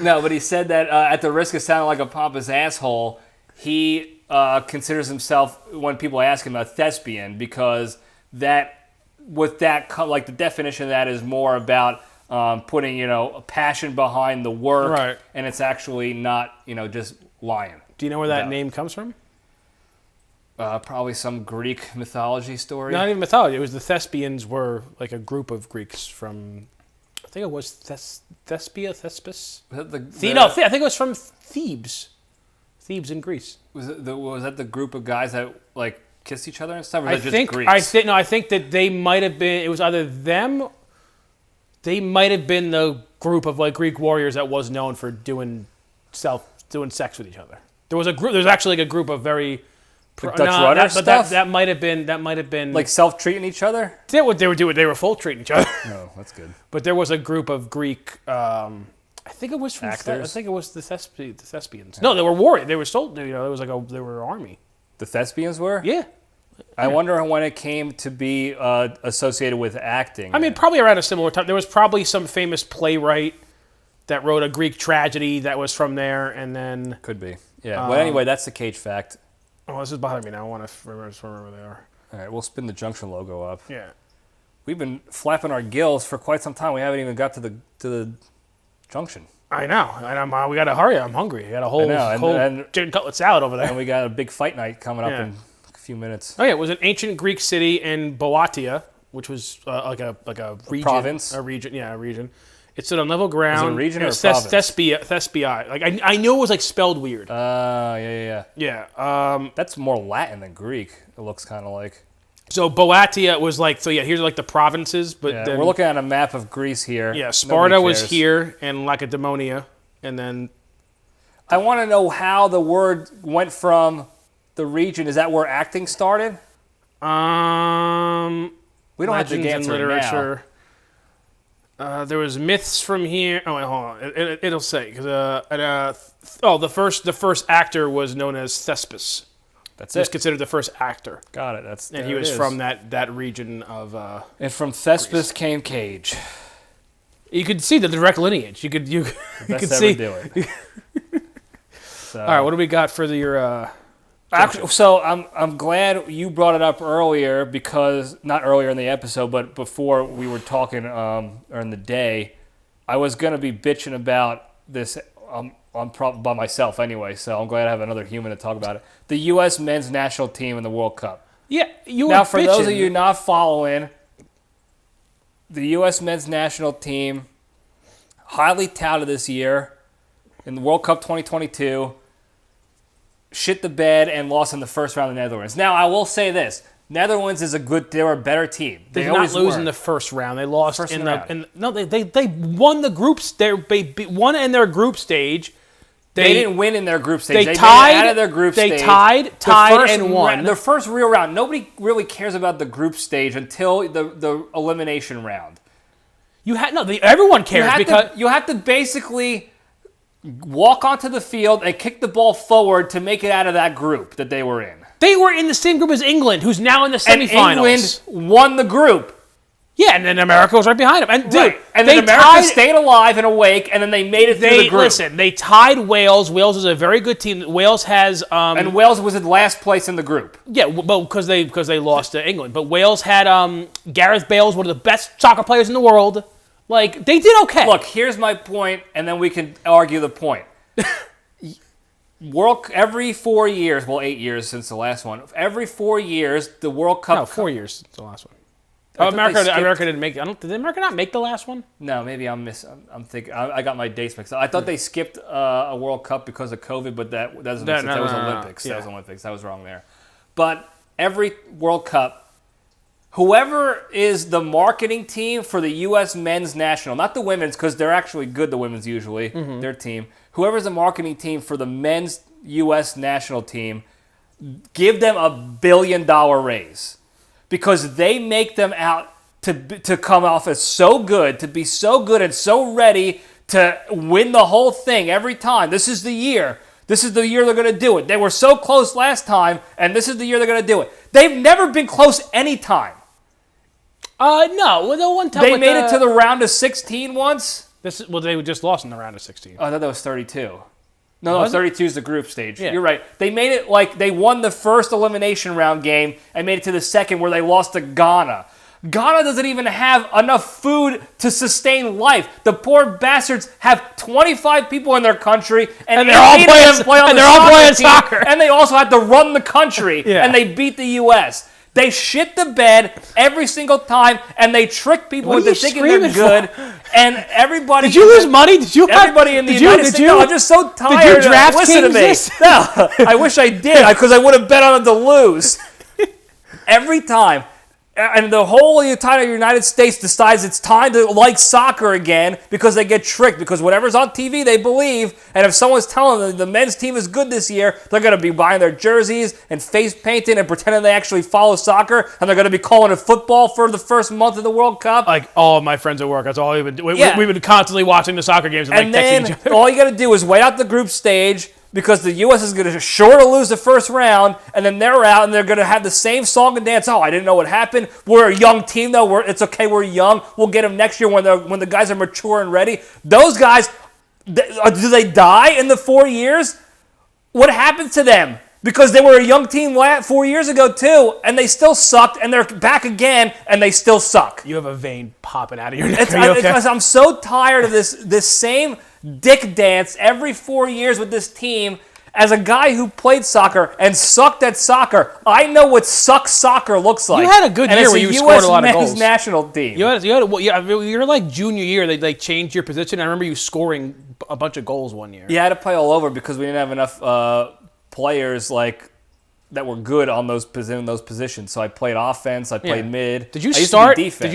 No, but he said that at the risk of sounding like a pompous asshole, he considers himself, when people ask him, a thespian, because the definition of that is more about putting, a passion behind the work, Right. and it's actually not, just lying. Do you know where that name comes from? Probably some Greek mythology story. Not even mythology. It was the Thespians were like a group of Greeks from, I think it was Thespia. Was that I think it was from Thebes. Thebes in Greece. Was that the group of guys that like kissed each other and stuff? Or was I that think just Greeks? I think that they might have been. It was either them. They might have been the group of like Greek warriors that was known for doing sex with each other. There was a group. There's actually like a group of very. Like Dutch rudder stuff? That might have been Like self-treating each other? they were doing. They were full treating each other. No, that's good. But there was a group of Greek. I think it was from. Actors? I think it was the Thespians. No, they were warriors. They were sold. There was like they were army. The Thespians were? Yeah. I wonder when it came to be associated with acting. I mean, probably around a similar time. There was probably some famous playwright that wrote a Greek tragedy that was from there, and then. Could be. Yeah. Well, anyway, that's the Cage fact. Oh, this is bothering me now. I want to remember where they are. All right, we'll spin the Junction logo up. Yeah. We've been flapping our gills for quite some time. We haven't even got to the Junction. I know, and we got to hurry. I'm hungry. I got a whole chicken cutlet salad over there. And we got a big fight night coming up Yeah. in a few minutes. Oh yeah, it was an ancient Greek city in Boeotia, which was like a region, province? a region. It stood on level ground. Was it a region or a was province? Thespia. Like I knew it was like spelled weird. Yeah. Yeah. That's more Latin than Greek. It looks kind of like. So Boeotia was like here's like the provinces, but Yeah, then, we're looking at a map of Greece here. Yeah, Sparta was cares. here and Lacedaemonia, and then I want to know how the word went from the region. Is that where acting started? we We don't have to legends answer and it literature. There was myths from here. Oh wait, hold on. It'll say because the first actor was known as Thespis. That's He was it. considered the first actor, Got it. That's and there he was it is. from that region of. And from Thespis came Cage. You could see the direct lineage. You could Best ever see. do it. So, All right, what do we got for your? actually, so I'm glad you brought it up earlier because not earlier in the episode, but before we were talking during the day, I was gonna be bitching about this. By myself anyway, so I'm glad I have another human to talk about it. The U.S. men's national team in the World Cup. Yeah, you Now, were for bitching. those of you not following, the U.S. men's national team, highly touted this year in the World Cup 2022, shit the bed and lost in the first round of the Netherlands. Now, I will say this. Netherlands is they were a better team. They did not lose in the first round. They lost they won the groups. They won in their group stage. They didn't win in their group stage. They tied made it out of their group stage. They tied and won. The first real round. Nobody really cares about the group stage until the elimination round. Everyone cares because you have to basically walk onto the field and kick the ball forward to make it out of that group that they were in. They were in the same group as England, who's now in the semifinals. And England won the group. Yeah, and then America was right behind them. And dude, and then America stayed alive and awake, and then they made it through the group. Listen, they tied Wales. Wales is a very good team. Wales has and Wales was in last place in the group. Yeah, but because they lost to England. But Wales had Gareth Bale's one of the best soccer players in the world. Like, they did okay. Look, here's my point, and then we can argue the point. Every 4 years, 8 years since the last one. Every 4 years, the World Cup. No, 4 years since the last one. America didn't make it. Did America not make the last one? No, maybe I'm thinking. I got my dates mixed up. I thought they skipped a World Cup because of COVID, but that was Olympics. Yeah. That was Olympics. I was wrong there. But every World Cup, whoever is the marketing team for the U.S. men's national, not the women's, because they're actually good, the women's usually, their team. Whoever's the marketing team for the men's U.S. national team, give them $1 billion raise. Because they make them out to come off as so good, to be so good and so ready to win the whole thing every time. This is the year. This is the year they're going to do it. They were so close last time, and this is the year they're going to do it. They've never been close any time. No. The one time they made it to the round of 16 once. They just lost in the round of 16. Oh, I thought that was 32. No, 32 is the group stage. Yeah. You're right. They made it like they won the first elimination round game and made it to the second where they lost to Ghana. Ghana doesn't even have enough food to sustain life. The poor bastards have 25 people in their country, and they're all playing soccer. And they also have to run the country, and they beat the U.S. They shit the bed every single time, and they trick people into thinking they're good. And everybody... Did you lose money? Everybody in the United States... No, I'm just so tired. Did you draft listen to me. No, I wish I did, because I would have bet on them to lose. Every time. And the whole entire United States decides it's time to like soccer again because they get tricked. Because whatever's on TV, they believe. And if someone's telling them the men's team is good this year, they're going to be buying their jerseys and face painting and pretending they actually follow soccer. And they're going to be calling it football for the first month of the World Cup. Like all of my friends at work, that's all we've been doing. We've been constantly watching the soccer games and texting each other. All you got to do is wait out the group stage. Because the U.S. is going to sure to lose the first round, and then they're out, and they're going to have the same song and dance. Oh, I didn't know what happened. We're a young team, though. It's okay. We're young. We'll get them next year when the guys are mature and ready. Those guys, do they die in the 4 years? What happens to them? Because they were a young team 4 years ago, too, and they still sucked, and they're back again, and they still suck. You have a vein popping out of your neck. Are you okay? Because I'm so tired of this same dick dance every 4 years with this team. As a guy who played soccer and sucked at soccer, I know what suck soccer looks like. You had a good year where you scored a lot of goals. US national team. You're like junior year, they changed your position. I remember you scoring a bunch of goals one year. Yeah, I had to play all over because we didn't have enough players that were good on those positions. So I played offense, I played mid. Did you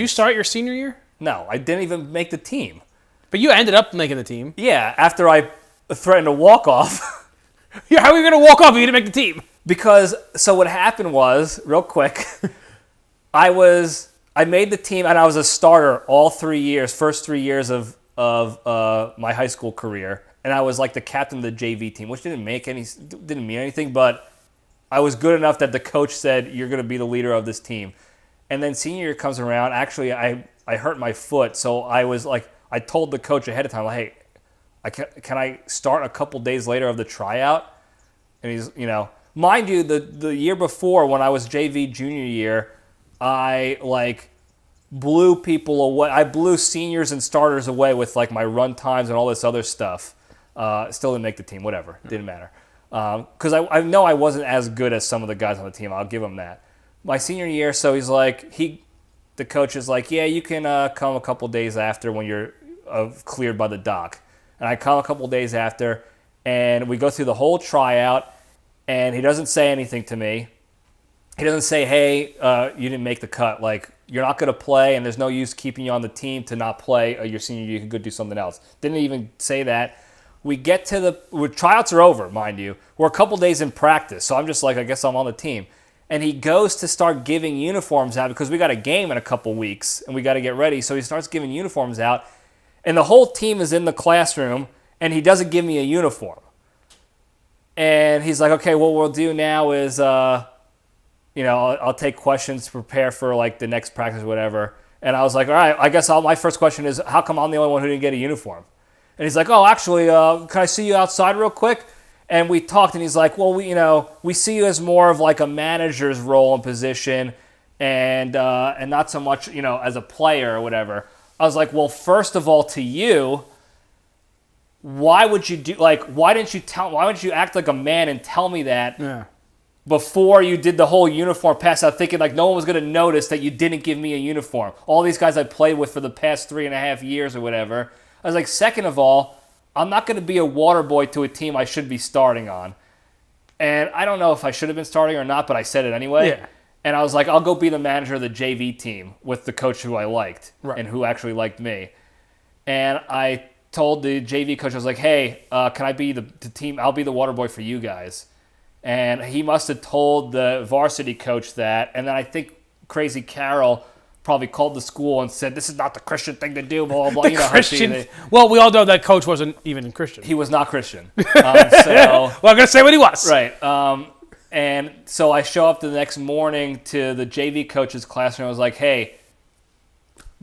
start your senior year? No, I didn't even make the team. But you ended up making the team. Yeah, after I threatened to walk off. Yeah, how are you going to walk off if you didn't make the team? Because, so what happened was, real quick, I made the team and I was a starter all 3 years, first 3 years of my high school career. And I was like the captain of the JV team, which didn't mean anything, but I was good enough that the coach said, you're going to be the leader of this team. And then senior year comes around. Actually, I hurt my foot, so I was like, I told the coach ahead of time, like, hey, can I start a couple days later of the tryout? And he's, mind you, the year before when I was JV junior year, I blew people away. I blew seniors and starters away with my run times and all this other stuff. Still didn't make the team, whatever, didn't matter. Because I know I wasn't as good as some of the guys on the team. I'll give him that. My senior year, so he's like, the coach is like, yeah, you can come a couple days after when you're cleared by the doc. And I come a couple days after, and we go through the whole tryout, and he doesn't say anything to me. He doesn't say, hey, you didn't make the cut. Like, you're not going to play, and there's no use keeping you on the team to not play your senior year. You can go do something else. Didn't even say that. We get to tryouts are over, mind you. We're a couple days in practice, so I'm just like, I guess I'm on the team. And he goes to start giving uniforms out because we got a game in a couple weeks, and we got to get ready. So he starts giving uniforms out, and the whole team is in the classroom, and he doesn't give me a uniform. And he's like, okay, what we'll do now is, I'll take questions to prepare for like the next practice or whatever. And I was like, all right, I guess my first question is, how come I'm the only one who didn't get a uniform? And he's like, oh, actually, can I see you outside real quick? And we talked, and he's like, well, we see you as more of like a manager's role and position, and not so much, as a player or whatever. I was like, well, first of all, to you, why didn't you act like a man and tell me that before you did the whole uniform pass out, thinking like no one was going to notice that you didn't give me a uniform? All these guys I played with for the past 3.5 years or whatever. I was like, second of all, I'm not going to be a water boy to a team I should be starting on. And I don't know if I should have been starting or not, but I said it anyway. Yeah. And I was like, I'll go be the manager of the JV team with the coach who I liked and who actually liked me. And I told the JV coach, I was like, hey, can I be the team? I'll be the water boy for you guys. And he must have told the varsity coach that. And then I think Crazy Carol probably called the school and said, this is not the Christian thing to do, blah, blah, blah. Christian. Well, we all know that coach wasn't even Christian. He was not Christian. Well, I'm going to say what he was. Right. And so I show up the next morning to the JV coach's classroom. I was like, hey,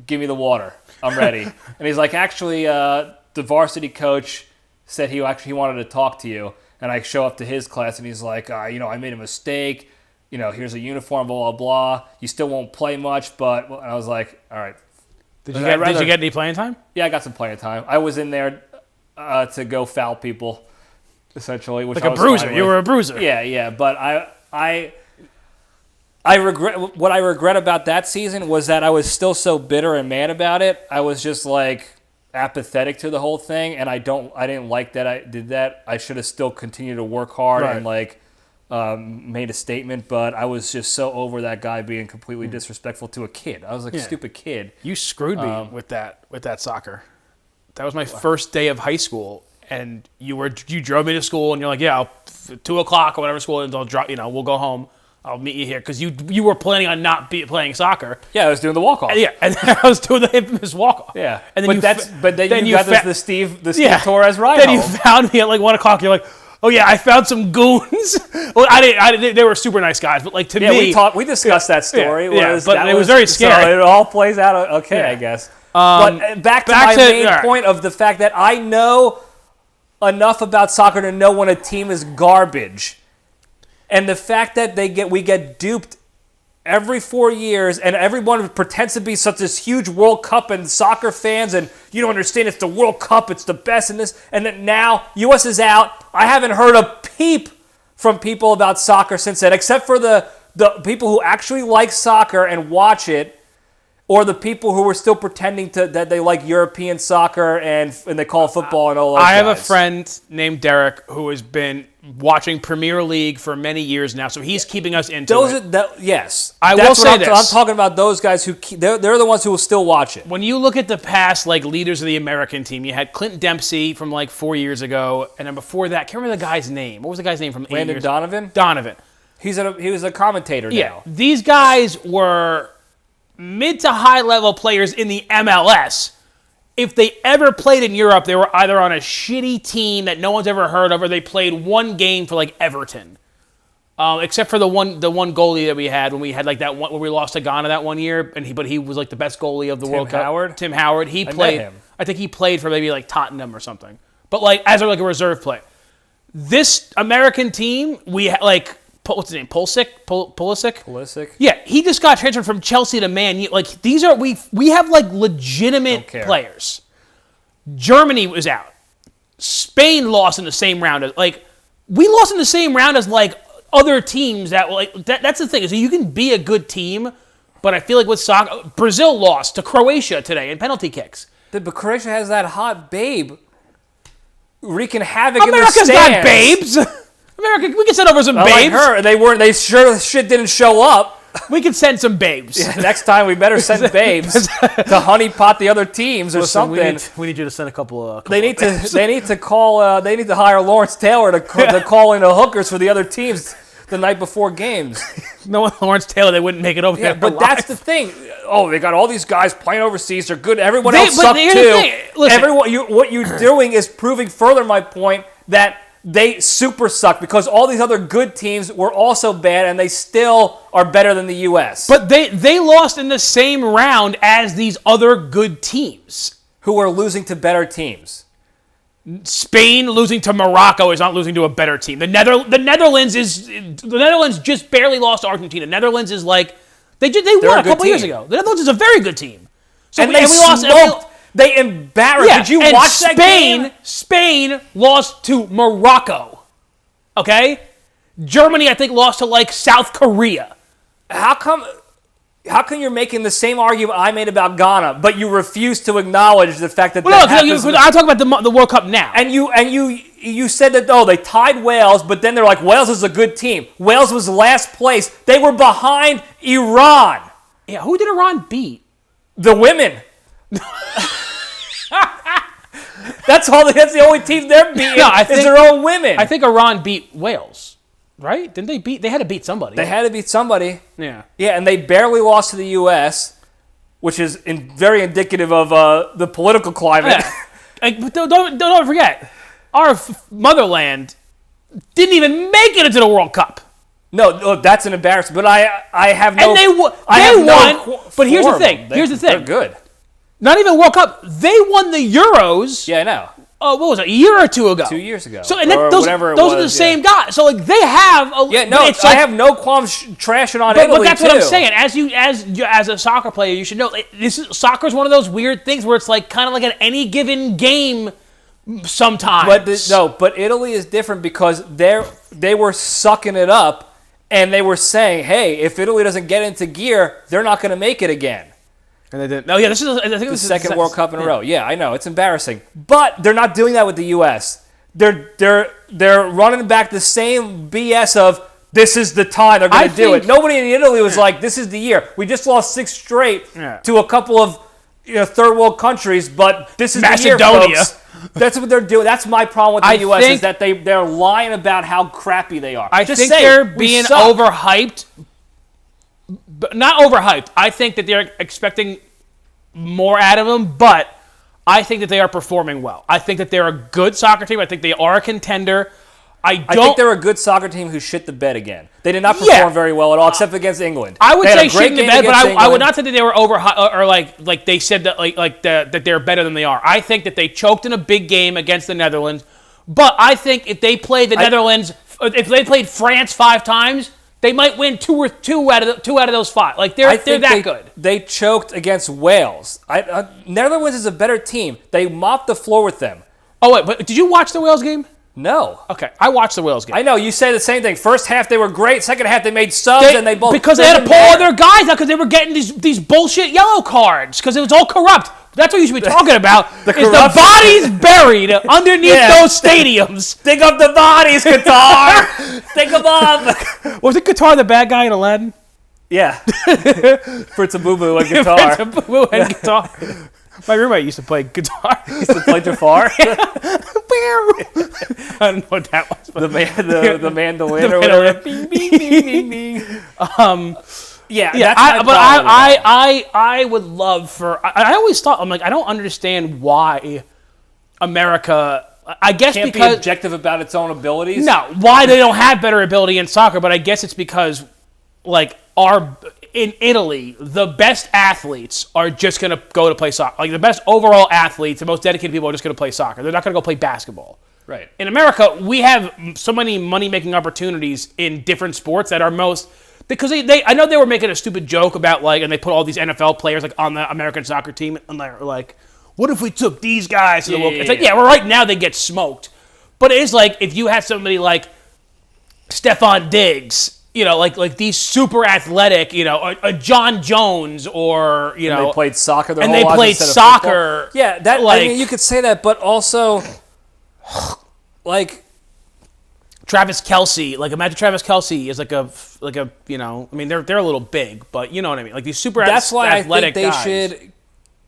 give me the water. I'm ready. And he's like, actually, the varsity coach said he wanted to talk to you. And I show up to his class, and he's like, I made a mistake. Here's a uniform, blah, blah, blah. You still won't play much, but... And I was like, all right. Did you get any playing time? Yeah, I got some playing time. I was in there to go foul people, essentially. Which like a bruiser. You were a bruiser. Yeah. But I regret... What I regret about that season was that I was still so bitter and mad about it. I was just like... apathetic to the whole thing, and I didn't like that I did that. I should have still continued to work hard and made a statement, but I was just so over that guy being completely disrespectful to a kid. I was like a stupid kid. You screwed me with that soccer. That was my first day of high school, and you drove me to school, and you're like, 2:00 or whatever school, and I'll drop. We'll go home. I'll meet you here because you were planning on not playing soccer. Yeah, I was doing the walk-off. Yeah, and I was doing the infamous walk-off. Yeah, and then you got the Steve Torres ride. Then home. You found me at like 1:00. You're like, oh yeah, I found some goons. Well, I didn't. They were super nice guys, but like to me, we discussed that story. But it was very scary. So it all plays out okay, I guess. But back to my main point of the fact that I know enough about soccer to know when a team is garbage. And the fact that we get duped every 4 years, and everyone pretends to be such this huge World Cup and soccer fans, and you don't understand, it's the World Cup, it's the best in this, and then now U.S. is out. I haven't heard a peep from people about soccer since then, except for the people who actually like soccer and watch it, or the people who were still pretending that they like European soccer and they call it football and all those guys. I have a friend named Derek who has been watching Premier League for many years now, so he's keeping us into it. Yes. I will say this. I'm talking about those guys who they're the ones who will still watch it. When you look at the past leaders of the American team, you had Clint Dempsey from 4 years ago, and then before that, I can't remember the guy's name. What was the guy's name from 8 Landon years? Donovan? Donovan. He was a commentator now. Yeah. These guys were mid to high level players in the MLS. If they ever played in Europe, they were either on a shitty team that no one's ever heard of, or they played one game for Everton. Except for the one goalie that we had when we had that one where we lost to Ghana that one year, but he was the best goalie of the World Cup. Tim Howard. He played. Met him. I think he played for maybe Tottenham or something. But as a reserve player. This American team, we had what's his name? Pulisic? Yeah, he just got transferred from Chelsea to Man U. These are we have legitimate players. Germany was out. Spain lost in the same round as we lost in the same round as other teams that that's the thing is you can be a good team, But I feel like with soccer, Brazil lost to Croatia today in penalty kicks. But Croatia has that hot babe wreaking havoc America's in the stands. not babes. America, we can send over some babes. Like her, they sure shit didn't show up. We can send some babes. Yeah, next time we better send babes to honeypot the other teams or something. We need you to send a couple of. They need to hire Lawrence Taylor to call in the hookers for the other teams the night before games. No one Lawrence Taylor, they wouldn't make it over. Yeah, but that's the thing. Oh, they got all these guys playing overseas. They're good. Everyone else but sucked here's too. the thing. Listen. What you're doing is proving further my point that they super suck because all these other good teams were also bad and they still are better than the U.S. But they lost in the same round as these other good teams. Who are losing to better teams. Spain losing to Morocco is not losing to a better team. The Netherlands just barely lost to Argentina. The Netherlands is like they won a couple years ago. The Netherlands is a very good team. So we lost. They embarrassed. Yeah, Did you watch that game? Spain lost to Morocco. Okay? Germany, I think, lost to like South Korea. How come you're making the same argument I made about Ghana, but you refuse to acknowledge the fact that I'm talking about the World Cup now. And you said that they tied Wales, but then they're like Wales is a good team. Wales was last place. They were behind Iran. Yeah, who did Iran beat? The women. That's the only team they're beating. No, is their own women. I think Iran beat Wales, right? Didn't they beat? They had to beat somebody. They had to beat somebody. Yeah. Yeah, and they barely lost to the U.S., which is very indicative of the political climate. Yeah. But don't forget, our motherland didn't even make it into the World Cup. No, that's an embarrassment. But I have no. And they won. But here's the thing. They're good. Not even World Cup. They won the Euros. Yeah, I know. What was it? A year or two ago? 2 years ago. So and those are the same guys. So like they have. I have no qualms trashing on Italy. But that's what I'm saying. As a soccer player, you should know soccer is one of those weird things where it's like kind of like at any given game. Sometimes. But Italy is different because they were sucking it up and they were saying, hey, if Italy doesn't get into gear, they're not going to make it again. And they didn't. Oh yeah, this is the second World Cup in a row. Yeah, I know it's embarrassing, but they're not doing that with the U.S. They're running back the same BS of this is the time they're going to do it. Nobody in Italy was like, this is the year. We just lost 6 straight to a couple of third world countries, but this is Macedonia. The year, folks. That's what they're doing. That's my problem with the U.S. is that they're lying about how crappy they are. I think they're being overhyped. But not overhyped. I think that they're expecting more out of them, but I think that they are performing well. I think that they're a good soccer team. I think they are a contender. I think they're a good soccer team who shit the bed again. They did not perform very well at all, except against England. I would say shit the bed, but I would not say that they were overhyped or like they said that that they're better than they are. I think that they choked in a big game against the Netherlands, but I think if they played the Netherlands, if they played France 5 times. They might win two out of those 5. Like they're that good. They choked against Wales. Netherlands is a better team. They mopped the floor with them. Oh wait, but did you watch the Wales game? No. Okay, I watched the Wales game. I know you say the same thing. First half they were great. Second half they made subs and they both because they had to pull all their guys out because they were getting these bullshit yellow cards because it was all corrupt. That's what you should be talking about. the bodies buried underneath those stadiums. Dig up the bodies, Qatar. Dig them up. Was it Qatar the bad guy in Aladdin? Yeah. Prince of Boo Boo and guitar. Prince of Boo Boo and guitar. My roommate used to play guitar. He used to play Jafar. I don't know what that was. The mandolin or whatever. Bing, bing, bing, bing, bing. I would love for. I always thought I don't understand why America. I guess can't because be objective about its own abilities. No, why they don't have better ability in soccer, but I guess it's because in Italy, the best athletes are just going to go to play soccer. Like the best overall athletes, the most dedicated people are just going to play soccer. They're not going to go play basketball. Right. In America, we have so many money-making opportunities in different sports that are most. Because I know they were making a stupid joke about and they put all these NFL players on the American soccer team, and they're like, what if we took these guys to the World Cup? It's like, well, right now they get smoked. But it is like if you had somebody like Stephon Diggs like these super athletic, a John Jones or they played soccer. And they played soccer. Yeah, that I mean, you could say that, but also like Travis Kelce. Like imagine Travis Kelce is like a I mean they're a little big, but you know what I mean. Like these super that's why athletic I think guys. they should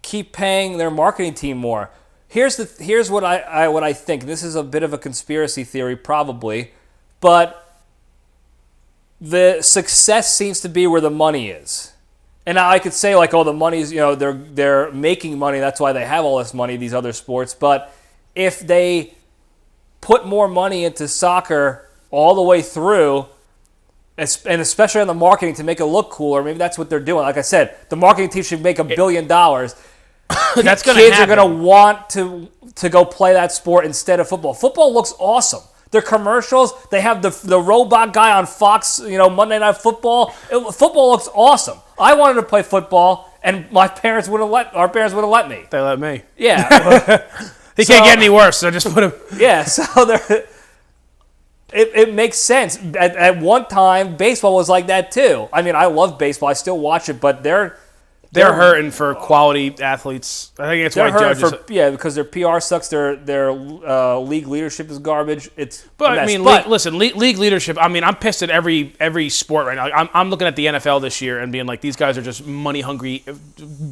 keep paying their marketing team more. Here's what I think. This is a bit of a conspiracy theory, probably, but the success seems to be where the money is. And now I could say like, oh, the money's, they're making money. That's why they have all this money, these other sports. But if they put more money into soccer all the way through, and especially on the marketing to make it look cooler, maybe that's what they're doing. Like I said, the marketing team should make $1 billion. That's going to Kids happen. are going to want to go play that sport instead of football. Football looks awesome. Their commercials, they have the robot guy on Fox, Monday Night Football. Football looks awesome. I wanted to play football, and our parents wouldn't let me. They let me. Yeah. He can't get any worse, so just put him. Yeah, so it makes sense. At one time, baseball was like that too. I mean, I love baseball. I still watch it, but they're hurting for quality athletes. I think it's why judges. Because their PR sucks. Their league leadership is garbage. Listen, league leadership. I mean, I'm pissed at every sport right now. I'm looking at the NFL this year and being like, these guys are just money hungry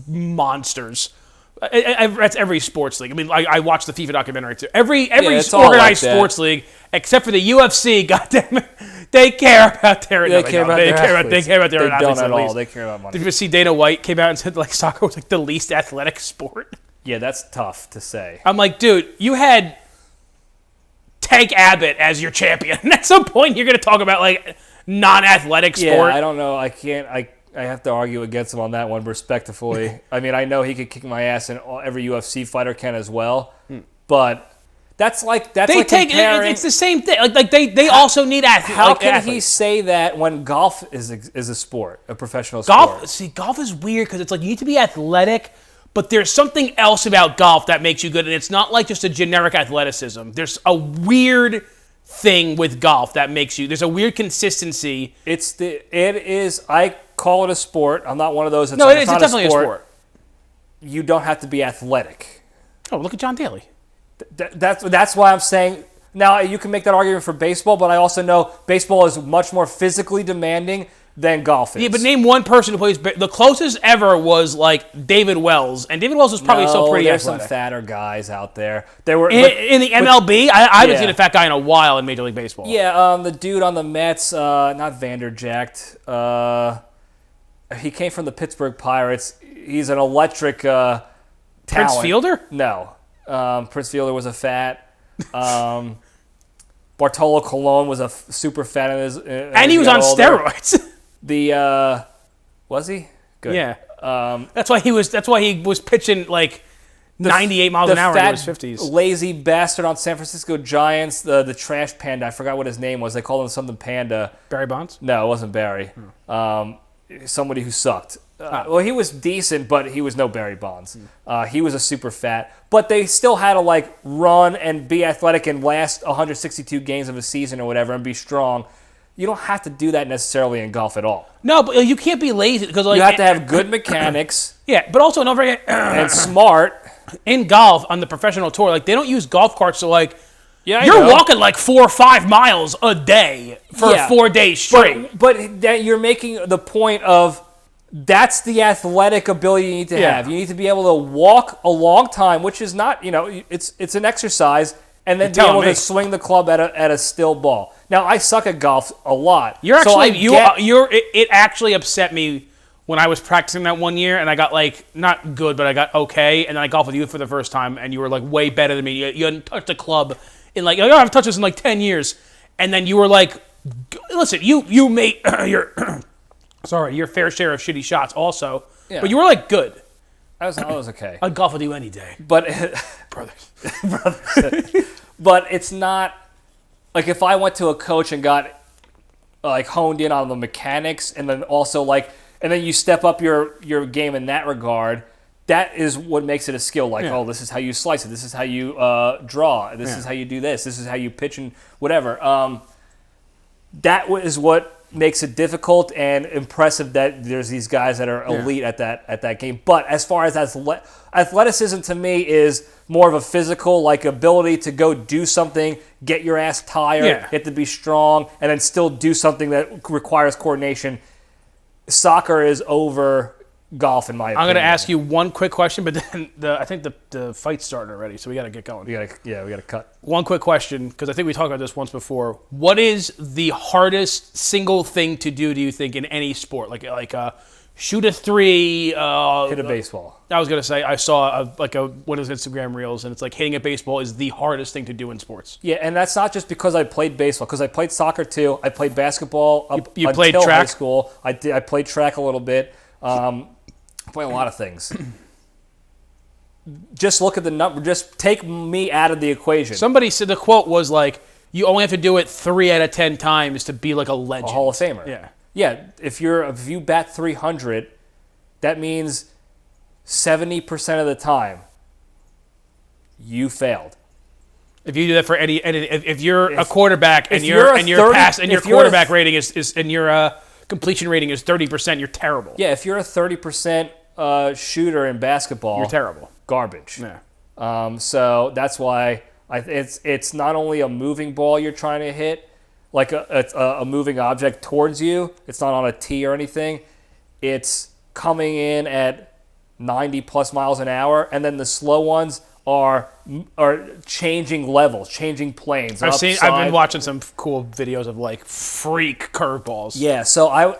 monsters. That's every sports league. I mean, I watched the FIFA documentary too. Every organized like sports league except for the UFC. Goddamn it, they care about their athletes. They care about their athletes at all. least. They care about money. Did you see Dana White came out and said like soccer was like the least athletic sport? Yeah, that's tough to say. I'm like, dude, you had Tank Abbott as your champion. At some point, you're going to talk about like non-athletic sport. Yeah, I don't know. I can't. I have to argue against him on that one respectfully. I mean, I know he could kick my ass, and every UFC fighter can as well. But that's like comparing. It's the same thing. Like they also need athletes. How can he say that when golf is a sport, a professional sport? Golf is weird because it's like you need to be athletic, but there's something else about golf that makes you good, and it's not like just a generic athleticism. There's a weird thing with golf that makes you. There's a weird consistency. It is. I call it a sport. I'm not one of those. It's definitely a sport. You don't have to be athletic. Oh, look at John Daly. That's why I'm saying. Now you can make that argument for baseball, but I also know baseball is much more physically demanding than golf is. Yeah, but name one person who plays. The closest ever was like David Wells, and David Wells was probably still pretty there's athletic. Some fatter guys out there. There were in the MLB. I haven't seen a fat guy in a while in Major League Baseball. Yeah, the dude on the Mets, not Vanderjagt. He came from the Pittsburgh Pirates. He's an electric talent. Prince Fielder? No. Prince Fielder was a fat. Bartolo Colon was a super fat. And he was on steroids. Was he? Good. Yeah. That's why he was pitching like 98 miles an hour in his 50s. Lazy bastard on San Francisco Giants, the trash panda. I forgot what his name was. They called him something panda. Barry Bonds? No, it wasn't Barry. Somebody who sucked. Well, he was decent, but he was no Barry Bonds. He was a super fat. But they still had to like run and be athletic and last 162 games of a season or whatever and be strong. You don't have to do that necessarily in golf at all. No, but you can't be lazy because like, you have to have good mechanics. Yeah, but also and smart. In golf on the professional tour, like they don't use golf carts to like. Yeah, you're walking like 4 or 5 miles a day for 4 days straight. But that you're making the point of that's the athletic ability you need to have. You need to be able to walk a long time, which is not, it's an exercise, and then be able to swing the club at a still ball. Now, I suck at golf a lot. It actually upset me when I was practicing that one year, and I got like not good, but I got okay, and then I golfed with you for the first time, and you were like way better than me. You hadn't touched a club in like I haven't touched this in like 10 years, and then you were like, listen, you made your fair share of shitty shots also, but you were like good. I was okay. I'd golf with you any day, but brothers. But it's not like if I went to a coach and got like honed in on the mechanics, and then also and then you step up your game in that regard. That is what makes it a skill. This is how you slice it. This is how you draw. This is how you do this. This is how you pitch and whatever. That is what makes it difficult and impressive that there's these guys that are elite at that game. But as far as athleticism, to me, is more of a physical, like, ability to go do something, get your ass tired, you have to be strong, and then still do something that requires coordination. Soccer is over golf, in my opinion. I'm going to ask you one quick question, but then I think the fight's starting already, so we got to get going. We got to cut. One quick question, because I think we talked about this once before. What is the hardest single thing to do you think, in any sport? Like shoot a three. Hit a baseball. I was going to say, I saw one of those Instagram reels, and it's like hitting a baseball is the hardest thing to do in sports. Yeah, and that's not just because I played baseball, because I played soccer too. I played basketball you played until track? high school. I played track a little bit. Play a lot of things. Just look at the number. Just take me out of the equation. Somebody said the quote was like, "You only have to do it 3 out of 10 times to be like a legend." A Hall of Famer. Yeah. If you bat 300, that means 70% of the time you failed. If you do that for if you're a quarterback and your quarterback rating is and your completion rating is 30%, you're terrible. Yeah, if you're a 30% shooter in basketball, you're terrible. Garbage. Yeah. So that's why it's not only a moving ball you're trying to hit, like a moving object towards you. It's not on a tee or anything. It's coming in at 90 plus miles an hour, and then the slow ones are changing levels, changing planes. I've been watching some cool videos of like freak curveballs. Yeah, so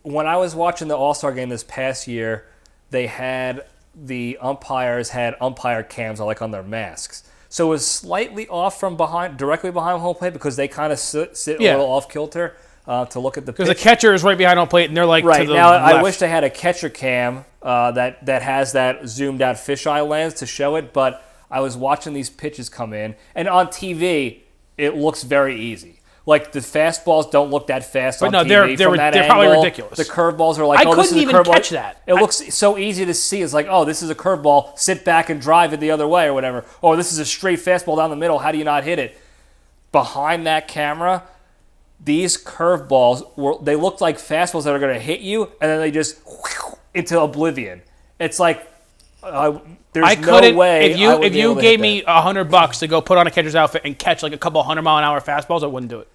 when I was watching the All-Star game this past year, the umpires had umpire cams like on their masks. So it was slightly off from directly behind home plate, because they kind of sit a little off kilter to look at the pitch. Because the catcher is right behind home plate, and they're like right to the now. left. I wish they had a catcher cam that has that zoomed out fisheye lens to show it. But I was watching these pitches come in, and on TV it looks very easy. Like, the fastballs don't look that fast on TV. They're probably ridiculous. The curveballs are like, I couldn't even catch that. It looks so easy to see. It's like, oh, this is a curveball. Sit back and drive it the other way or whatever. Or this is a straight fastball down the middle. How do you not hit it? Behind that camera, these curveballs, they looked like fastballs that are going to hit you, and then they just into oblivion. It's like, there's no way if you gave me $100 to go put on a catcher's outfit and catch like a couple 100-mile-an-hour fastballs, I wouldn't do it.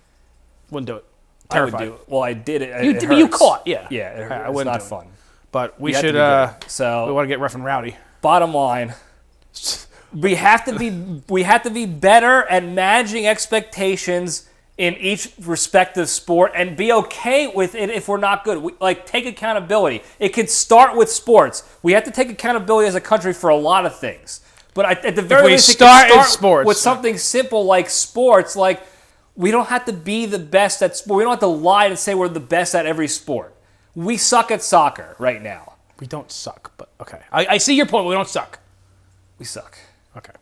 Terrified. I would do it. Well, I did it. You caught, yeah. Yeah, it's not fun. But we should. We want to get rough and rowdy. Bottom line, we have to be better at managing expectations in each respective sport, and be okay with it if we're not good. Take accountability. It could start with sports. We have to take accountability as a country for a lot of things. But at the very least, it can start sports with something simple like sports. Like, we don't have to be the best at sport. We don't have to lie to say we're the best at every sport. We suck at soccer right now. We don't suck, but okay. I see your point. But we don't suck. We suck. Okay.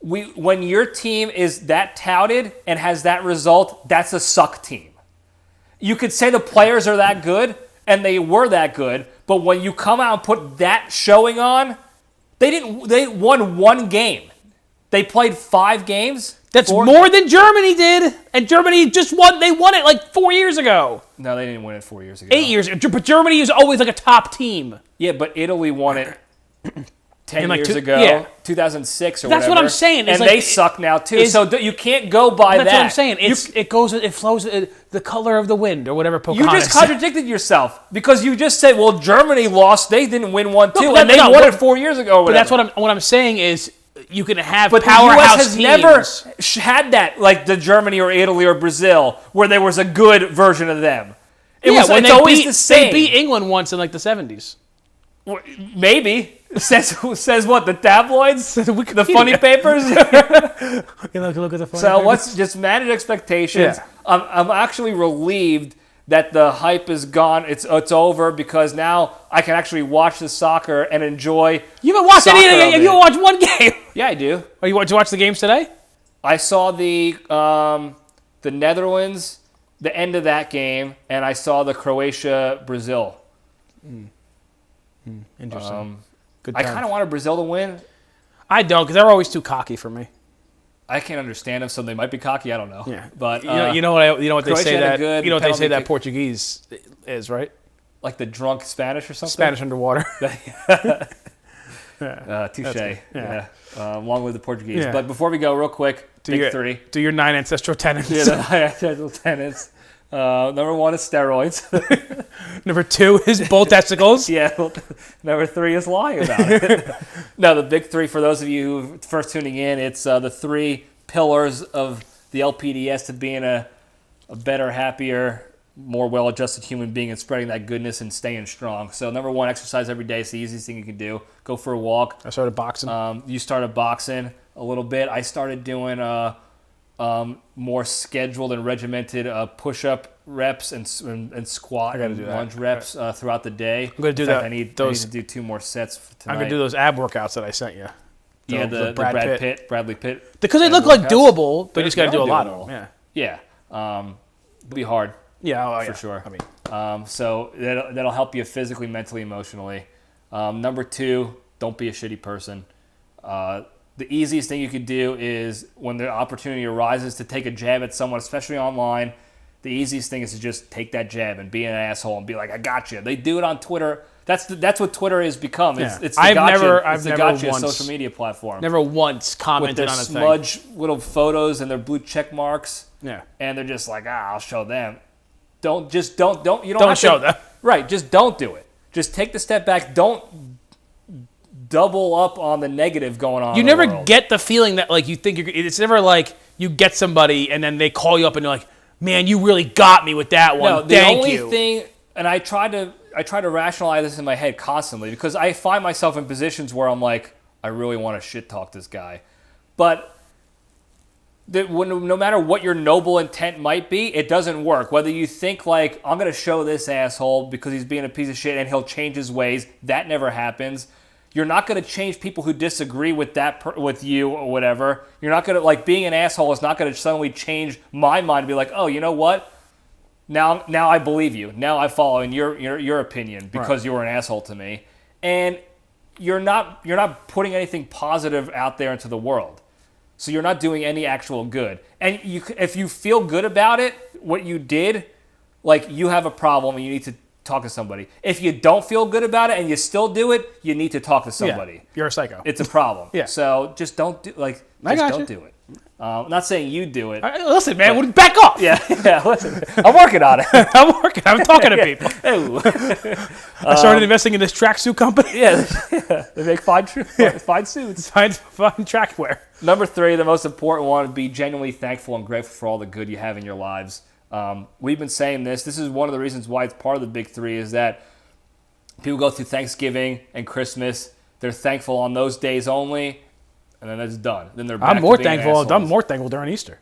When your team is that touted and has that result, that's a suck team. You could say the players are that good, and they were that good, but when you come out and put that showing on, they won 1 game. They played 5 games. That's more than Germany did, and Germany just won. They won it like 4 years ago. No, they didn't win it 4 years ago. 8 years ago. But Germany is always like a top team. Yeah, but Italy won it 10 years ago, 2006 or whatever. That's what I'm saying. And they suck now too. So you can't go by that. That's what I'm saying. It flows the color of the wind or whatever Pocahontas You just contradicted yourself, because you just said, well, Germany lost. They didn't win one too, and they won it 4 years ago or whatever. But that's what I'm saying is, you can have but powerhouse the U.S. has never had that, like the Germany or Italy or Brazil, where there was a good version of them. It's always the same. They beat England once in like the 70s. Maybe. Says what? The tabloids? The funny papers? Look at the funny So let's just manage expectations. Yeah. I'm actually relieved that the hype is gone. It's over, because now I can actually watch the soccer and enjoy. You haven't watched anything. You haven't watched one game. Yeah, I do. Did you watch the games today? I saw the Netherlands, the end of that game, and I saw the Croatia-Brazil. Interesting. I kind of wanted Brazil to win. I don't, because they're always too cocky for me. I can't understand them, so they might be cocky. I don't know. Yeah, but you know what they Croatia say had a that good you know what they say penalty that kick. Portuguese is, right? Like the drunk Spanish or something. Spanish underwater. Touche. Yeah. Along with the Portuguese. Yeah. But before we go, real quick, big three. Do your 9 ancestral tenets. Yeah, the ancestral tenets. Number 1 is steroids. Number 2 is bull testicles. Yeah. Number 3 is lying about it. No, the big three, for those of you who are first tuning in, it's the 3 pillars of the LPDS to being a better, happier, more well-adjusted human being and spreading that goodness and staying strong. So number 1, exercise every day. It's the easiest thing you can do. Go for a walk. I started boxing. You started boxing a little bit. I started doing more scheduled and regimented push-up reps and squat and lunge reps throughout the day. I'm going to do that. I need to do 2 more sets for tonight. I'm going to do those ab workouts that I sent you. The Bradley Pitt. Because they look like doable, but you just got to do a lot of them. Yeah. It'll be hard. Yeah, for sure. I mean, so that'll help you physically, mentally, emotionally. Number 2, don't be a shitty person. The easiest thing you could do is when the opportunity arises to take a jab at someone, especially online, the easiest thing is to just take that jab and be an asshole and be like, I got you. They do it on Twitter. That's what Twitter has become. It's the gotcha social media platform. Never once commented on a thing. With their smudge little photos and their blue check marks. Yeah. And they're just like, I'll show them. You don't show them. Right, just don't do it. Just take the step back. Don't double up on the negative going on. You in the never world. get the feeling that like you think it's never like you get somebody and then they call you up and you're like, man, you really got me with that one. No, the Thank only you. thing, and I try to rationalize this in my head constantly because I find myself in positions where I'm like, I really want to shit talk this guy, but no matter what your noble intent might be, it doesn't work. Whether you think like, I'm going to show this asshole because he's being a piece of shit and he'll change his ways, that never happens. You're not going to change people who disagree with with you or whatever. You're not going to, like, being an asshole is not going to suddenly change my mind and be like, oh, you know what? Now I believe you. Now I follow in your opinion because you were an asshole to me. And you're not putting anything positive out there into the world. So you're not doing any actual good. And if you feel good about it, what you did, like, you have a problem and you need to talk to somebody. If you don't feel good about it and you still do it, you need to talk to somebody. Yeah, you're a psycho. It's a problem. Yeah. So just don't do don't do it. I'm not saying you do it. Listen, man, back off. Yeah, listen. I'm working on it. I'm talking to people. I started investing in this tracksuit company. Yeah, they make fine suits. Fine track wear. Number 3, the most important one, would be genuinely thankful and grateful for all the good you have in your lives. We've been saying this. This is one of the reasons why it's part of the big 3 is that people go through Thanksgiving and Christmas. They're thankful on those days only, and then it's done. Then they're back I'm to more being thankful. assholes. I'm more thankful during Easter.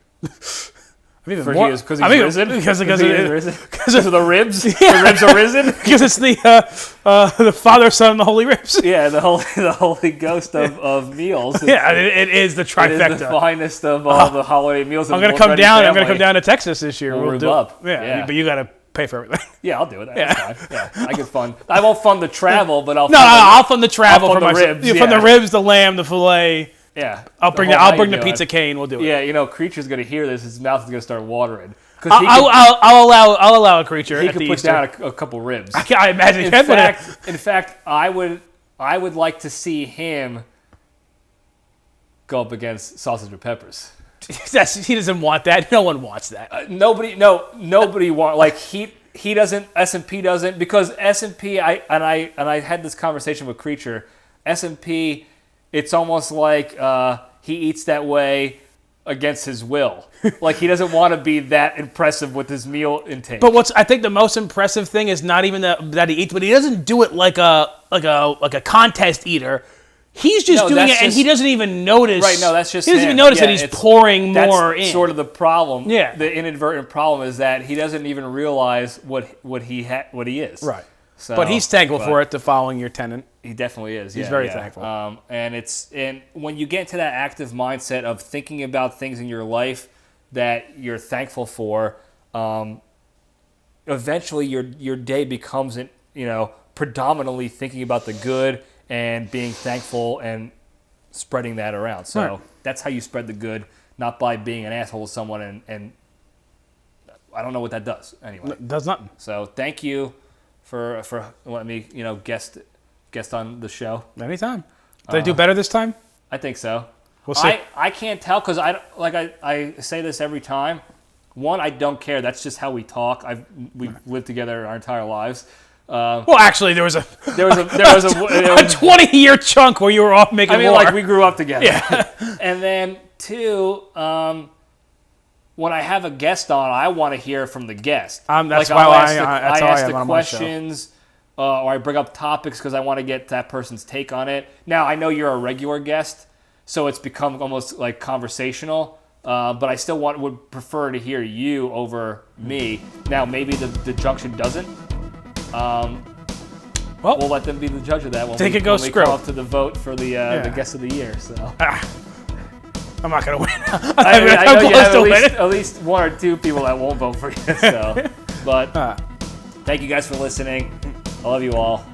Because he's risen? Because of the ribs? Yeah. The ribs are risen? Because it's the Father, Son, and the Holy Ribs. Yeah, the Holy Ghost of meals. Yeah, it is the trifecta. It is the finest of all the holiday meals. I'm gonna come down to Texas this year. We'll do up. Yeah, but you got to pay for everything. Yeah, I'll do it. That's fine. Yeah, I get fun. I won't fund the travel, but I'll fund the travel I'll for fund my the ribs. From the ribs, the lamb, the fillet. Yeah, I'll bring the pizza cane. We'll do it. Yeah, Creature's gonna hear this. His mouth is gonna start watering. I'll allow a creature. He at could the put Easter. down a couple ribs. I imagine. In fact, I would like to see him go up against Sausage and Peppers. He doesn't want that. No one wants that. Nobody wants. Like he doesn't. S&P doesn't, because S&P. I had this conversation with Creature. S&P. It's almost like he eats that way against his will. Like, he doesn't want to be that impressive with his meal intake. But I think the most impressive thing is not even that he eats, but he doesn't do it like a contest eater. He's just doing it, and he doesn't even notice. Right? No, that's just he doesn't even notice that he's pouring more in. That's sort of the problem. Yeah. The inadvertent problem is that he doesn't even realize what he is. Right. So, but he's thankful for it, to following your tenant. He definitely is. He's very thankful. And when you get into that active mindset of thinking about things in your life that you're thankful for, eventually your day becomes predominantly thinking about the good and being thankful and spreading that around. So That's how you spread the good, not by being an asshole to someone. And I don't know what that does anyway. It does nothing. So thank you for letting me, guest on the show. Anytime. Did I do better this time? I think so. We'll see. I can't tell because I say this every time. One, I don't care. That's just how we talk. We've lived together our entire lives. Well, actually, there was a 20-year chunk where you were off making more. like we grew up together. Yeah. And then two, when I have a guest on, I want to hear from the guest. That's like, why I ask the on questions, or I bring up topics because I want to get that person's take on it. Now, I know you're a regular guest, so it's become almost like conversational. But I still would prefer to hear you over me. Now, maybe the junction doesn't. Well, we'll let them be the judge of that when take we it go come screw. up to the vote for the guest of the year. So I'm not gonna win. I know you have at least one or two people that won't vote for you. So, but thank you guys for listening. I love you all.